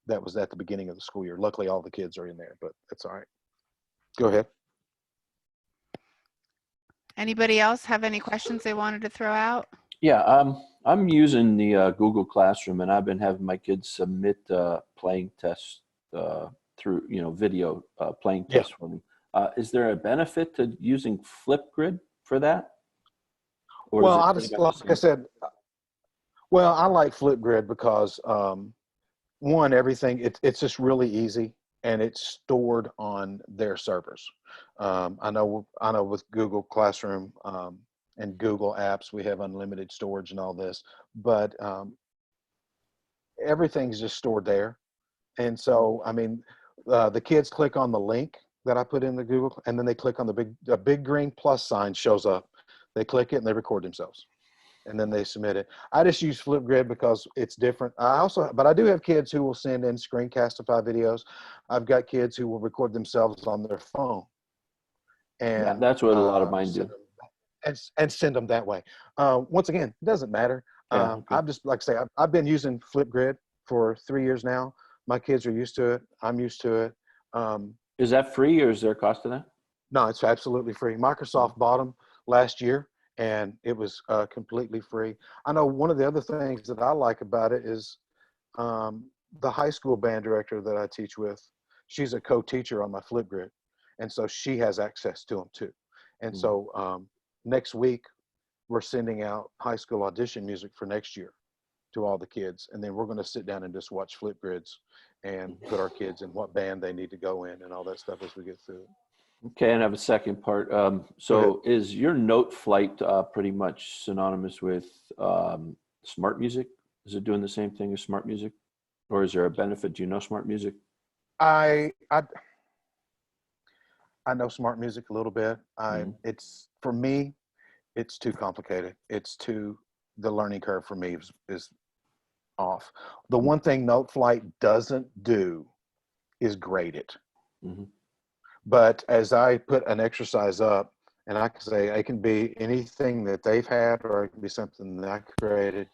that was at the beginning of the school year. Luckily, all the kids are in there, but that's all right. Go ahead. Anybody else have any questions they wanted to throw out? Yeah, I'm using the Google Classroom, and I've been having my kids submit playing tests through, video playing tests for me. Is there a benefit to using Flipgrid for that? Or Well, is I it just, like I said, well, I like Flipgrid because one, everything, it's just really easy, and it's stored on their servers. I know with Google Classroom and Google Apps, we have unlimited storage and all this, but everything's just stored there. And so, I mean, the kids click on the link that I put in the Google, and then they click on the big green plus sign shows up. They click it and they record themselves, and then they submit it. I just use Flipgrid because it's different. But I do have kids who will send in Screencastify videos. I've got kids who will record themselves on their phone. And yeah, that's what a lot of mine do. And send them that way. Once again, it doesn't matter. Yeah, okay. I'm just, like I say, I've been using Flipgrid for 3 years now. My kids are used to it. I'm used to it. Is that free, or is there a cost to that? No, it's absolutely free. Microsoft bought them last year, and it was completely free. I know one of the other things that I like about it is the high school band director that I teach with, she's a co-teacher on my Flipgrid, and so she has access to them too. And so next week, we're sending out high school audition music for next year to all the kids, and then we're going to sit down and just watch Flipgrids and put our kids in what band they need to go in and all that stuff as we get through it. Okay, and I have a second part. So is your note flight pretty much synonymous with smart music? Is it doing the same thing as smart music? Or is there a benefit? Do you know smart music? I know smart music a little bit. It's, for me, it's too complicated. The learning curve for me is off. The one thing Note Flight doesn't do is grade it. Mm-hmm. But as I put an exercise up, and I can say it can be anything that they've had, or it can be something that I created.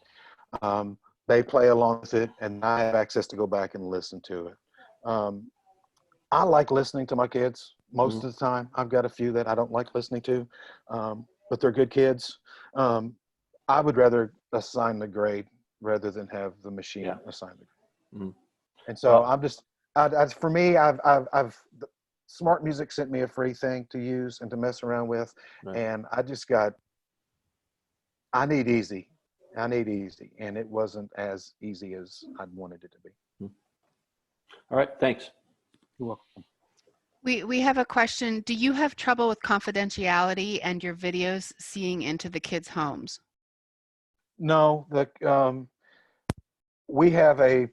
They play along with it, and I have access to go back and listen to it. I like listening to my kids most of the time. I've got a few that I don't like listening to, but they're good kids. I would rather assign the grade rather than have the machine assign the grade. Mm-hmm. And so I'm just, for me, Smart Music sent me a free thing to use and to mess around with. Right. And I need easy. And it wasn't as easy as I'd wanted it to be. All right. Thanks. You're welcome. We have a question. Do you have trouble with confidentiality and your videos seeing into the kids' homes? No, we have a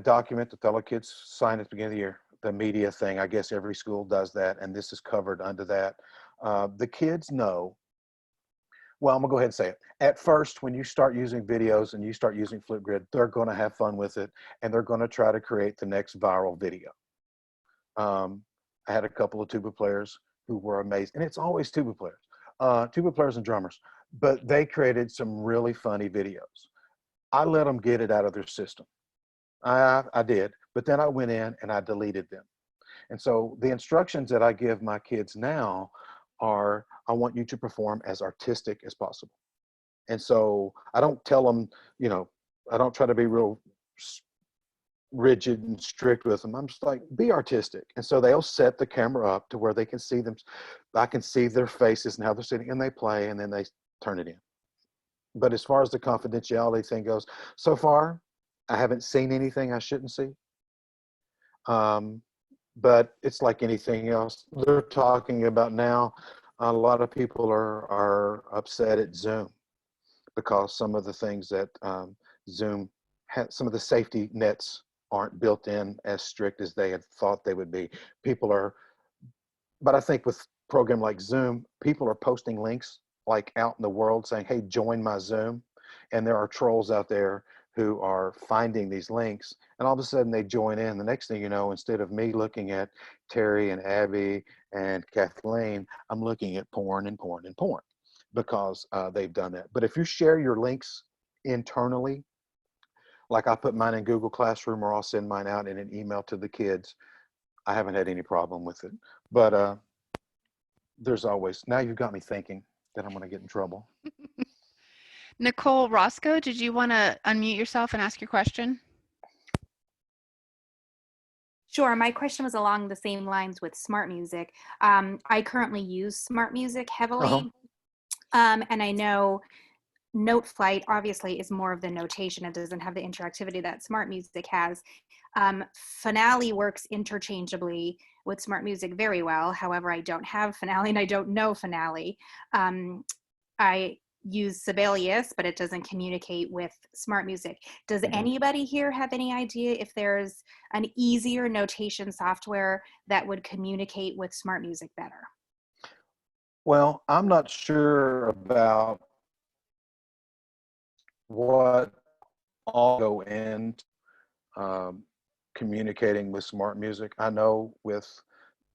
document that all the kids sign at the beginning of the year, the media thing. I guess every school does that, and this is covered under that. The kids know. Well, I'm gonna go ahead and say it. At first, when you start using videos and you start using Flipgrid, they're gonna have fun with it, and they're gonna try to create the next viral video. I had a couple of tuba players who were amazing, and it's always tuba players and drummers, but they created some really funny videos. I let them get it out of their system. I did, but then I went in and I deleted them. And so the instructions that I give my kids now are, I want you to perform as artistic as possible. And so I don't tell them, I don't try to be real rigid and strict with them. I'm just like, be artistic. And so they'll set the camera up to where they can see them. I can see their faces and how they're sitting, and they play, and then they turn it in. But as far as the confidentiality thing goes, so far, I haven't seen anything I shouldn't see. But it's like anything else. They're talking about now, a lot of people are upset at Zoom because some of the things that Zoom had, some of the safety nets aren't built in as strict as they had thought they would be. But I think with a program like Zoom, people are posting links like out in the world saying, hey, join my Zoom. And there are trolls out there who are finding these links, and all of a sudden they join in. The next thing you know, instead of me looking at Terry and Abby and Kathleen, I'm looking at porn and porn and porn because they've done that. But if you share your links internally, like I put mine in Google Classroom, or I'll send mine out in an email to the kids, I haven't had any problem with it. But there's always, now you've got me thinking that I'm going to get in trouble. Nicole Roscoe, did you want to unmute yourself and ask your question? Sure. My question was along the same lines with Smart Music. I currently use Smart Music heavily, and I know Note Flight obviously is more of the notation. It doesn't have the interactivity that Smart Music has. Finale works interchangeably with Smart Music very well. However, I don't have Finale and I don't know Finale. I use Sibelius, but it doesn't communicate with Smart Music. Does anybody here have any idea if there's an easier notation software that would communicate with Smart Music better? Well, I'm not sure about what all go in communicating with Smart Music. I know with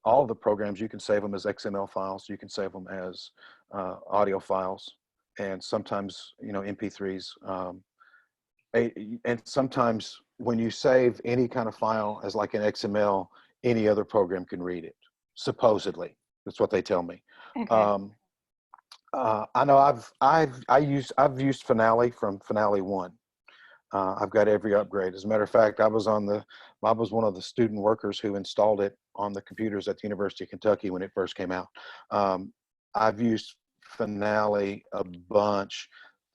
all the programs, you can save them as XML files, you can save them as audio files, and sometimes, MP3s. And sometimes when you save any kind of file as like an XML, any other program can read it, supposedly. That's what they tell me. Okay. I know I've used Finale from Finale 1. I've got every upgrade. As a matter of fact, I was one of the student workers who installed it on the computers at the University of Kentucky when it first came out. I've used Finale a bunch.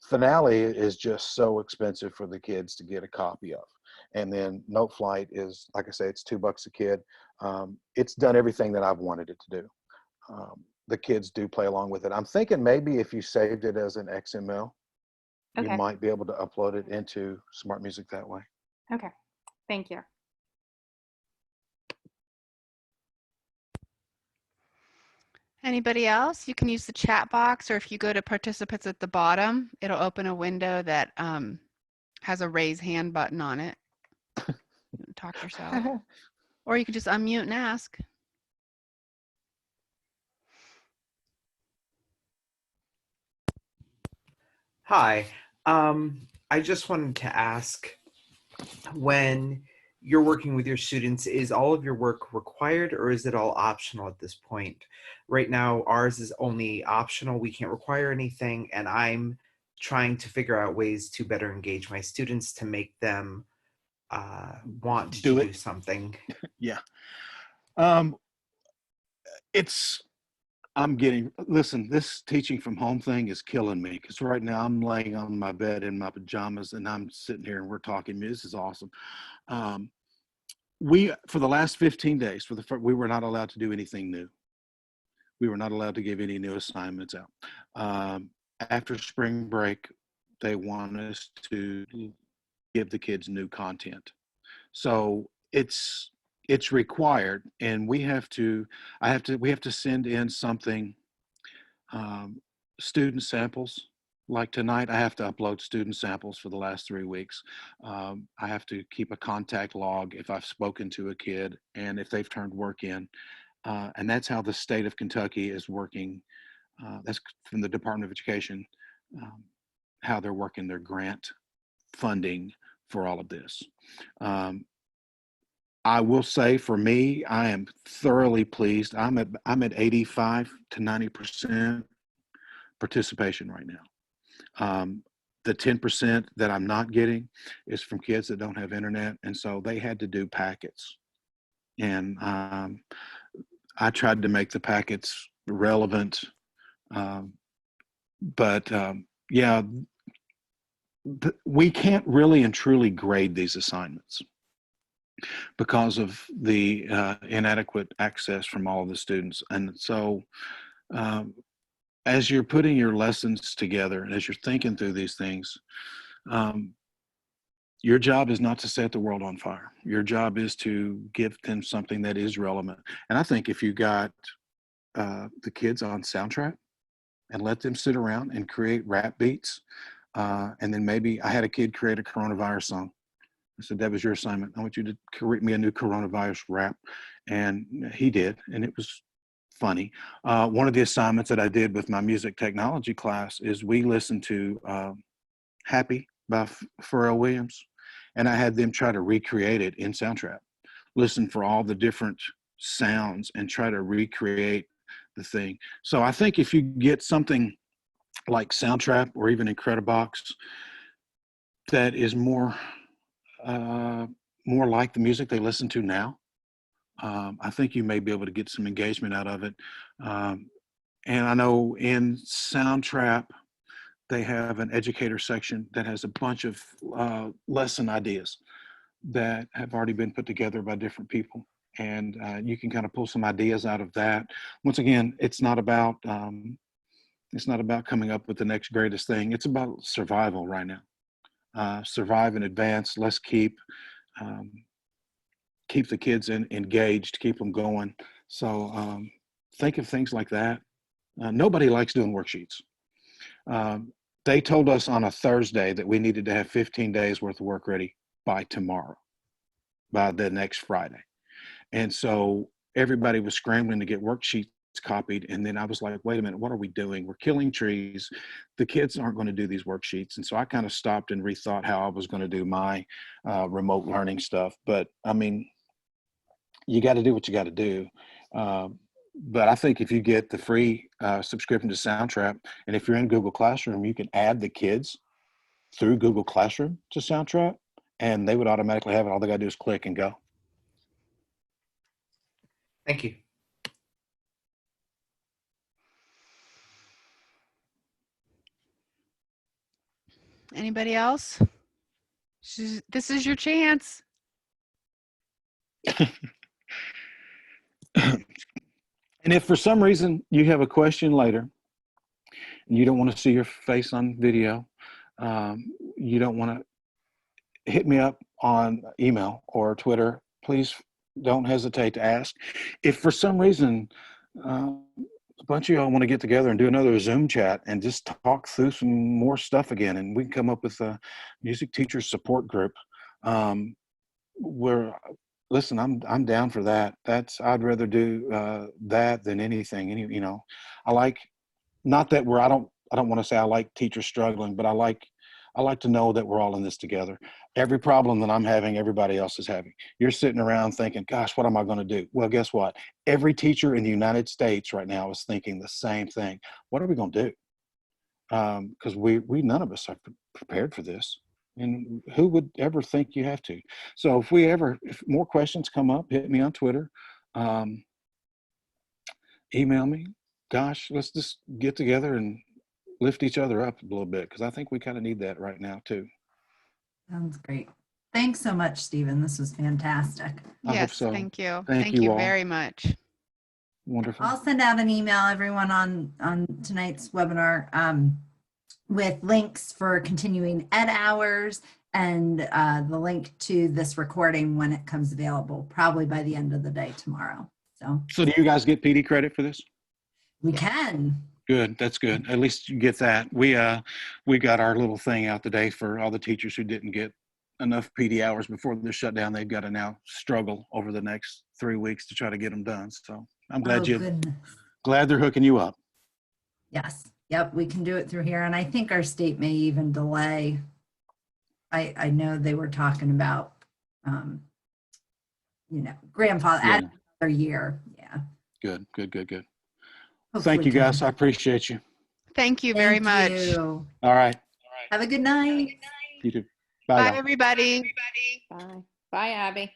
Finale is just so expensive for the kids to get a copy of. And then Note Flight is, like I say, it's $2 a kid. It's done everything that I've wanted it to do. The kids do play along with it. I'm thinking maybe if you saved it as an XML, you might be able to upload it into Smart Music that way. Okay. Thank you. Anybody else? You can use the chat box, or if you go to participants at the bottom, it'll open a window that has a raise hand button on it. Talk yourself. Or you can just unmute and ask. Hi. I just wanted to ask, when you're working with your students, is all of your work required or is it all optional at this point? Right now, ours is only optional. We can't require anything, and I'm trying to figure out ways to better engage my students to make them want to do something. Yeah. It's, listen, this teaching from home thing is killing me, because right now I'm laying on my bed in my pajamas and I'm sitting here and we're talking. This is awesome. For the last 15 days, we were not allowed to do anything new. We were not allowed to give any new assignments out. After spring break, they want us to give the kids new content. So it's required, and we have to send in something, student samples. Like tonight, I have to upload student samples for the last 3 weeks. I have to keep a contact log if I've spoken to a kid and if they've turned work in. And that's how the state of Kentucky is working. That's from the Department of Education, how they're working their grant funding for all of this. I will say, for me, I am thoroughly pleased. I'm at 85 to 90% participation right now. The 10% that I'm not getting is from kids that don't have internet, and so they had to do packets. And I tried to make the packets relevant, but yeah, we can't really and truly grade these assignments because of the inadequate access from all of the students. And so as you're putting your lessons together and as you're thinking through these things, your job is not to set the world on fire. Your job is to give them something that is relevant. And I think if you got the kids on soundtrack and let them sit around and create rap beats, and then maybe I had a kid create a coronavirus song. I said, that was your assignment. I want you to create me a new coronavirus rap. And he did, and it was funny. One of the assignments that I did with my music technology class is we listened to Happy by Pharrell Williams, and I had them try to recreate it in Soundtrap. Listen for all the different sounds and try to recreate the thing. So I think if you get something like Soundtrap or even Incredibox that is more like the music they listen to now, I think you may be able to get some engagement out of it. And I know in Soundtrap, they have an educator section that has a bunch of lesson ideas that have already been put together by different people. And you can kind of pull some ideas out of that. Once again, it's not about coming up with the next greatest thing. It's about survival right now. Survive and advance. Let's keep the kids engaged, keep them going. So think of things like that. Nobody likes doing worksheets. They told us on a Thursday that we needed to have 15 days worth of work ready by tomorrow, by the next Friday. And so everybody was scrambling to get worksheets copied. And then I was like, wait a minute, what are we doing? We're killing trees. The kids aren't going to do these worksheets. And so I kind of stopped and rethought how I was going to do my remote learning stuff. But I mean, you got to do what you got to do. But I think if you get the free subscription to Soundtrap, and if you're in Google Classroom, you can add the kids through Google Classroom to Soundtrap, and they would automatically have it. All they got to do is click and go. Thank you. Anybody else? This is your chance. And if for some reason you have a question later and you don't want to see your face on video, you don't want to hit me up on email or Twitter, please don't hesitate to ask. If for some reason a bunch of y'all want to get together and do another Zoom chat and just talk through some more stuff again, and we can come up with a music teacher support group, listen, I'm down for that. I'd rather do that than anything. I like, not that I I don't want to say I like teachers struggling, but I like to know that we're all in this together. Every problem that I'm having, everybody else is having. You're sitting around thinking, gosh, what am I going to do? Well, guess what? Every teacher in the United States right now is thinking the same thing. What are we going to do? Because we none of us are prepared for this. And who would ever think you have to? So if more questions come up, hit me on Twitter, email me. Gosh, let's just get together and lift each other up a little bit, because I think we kind of need that right now too. Sounds great. Thanks so much, Stephen. This was fantastic. I hope Yes, so. thank you. Thank Thank you you all. very much. Wonderful. I'll send out an email, everyone, on tonight's webinar with links for continuing ed hours and the link to this recording when it comes available, probably by the end of the day tomorrow. So do you guys get PD credit for this? We can. Good. That's good. At least you get that. We got our little thing out today for all the teachers who didn't get enough PD hours before the shutdown. They've got to now struggle over the next 3 weeks to try to get them done. So I'm glad glad they're hooking you up. Yes. Yep. We can do it through here. And I think our state may even delay. I know they were talking about, grandfather add another year. Yeah. Good. Hopefully Thank you, guys. I appreciate you. Thank you very much. you. All right. Have a good night. You too. Bye, Bye, y'all. everybody. Bye. Bye, Abby.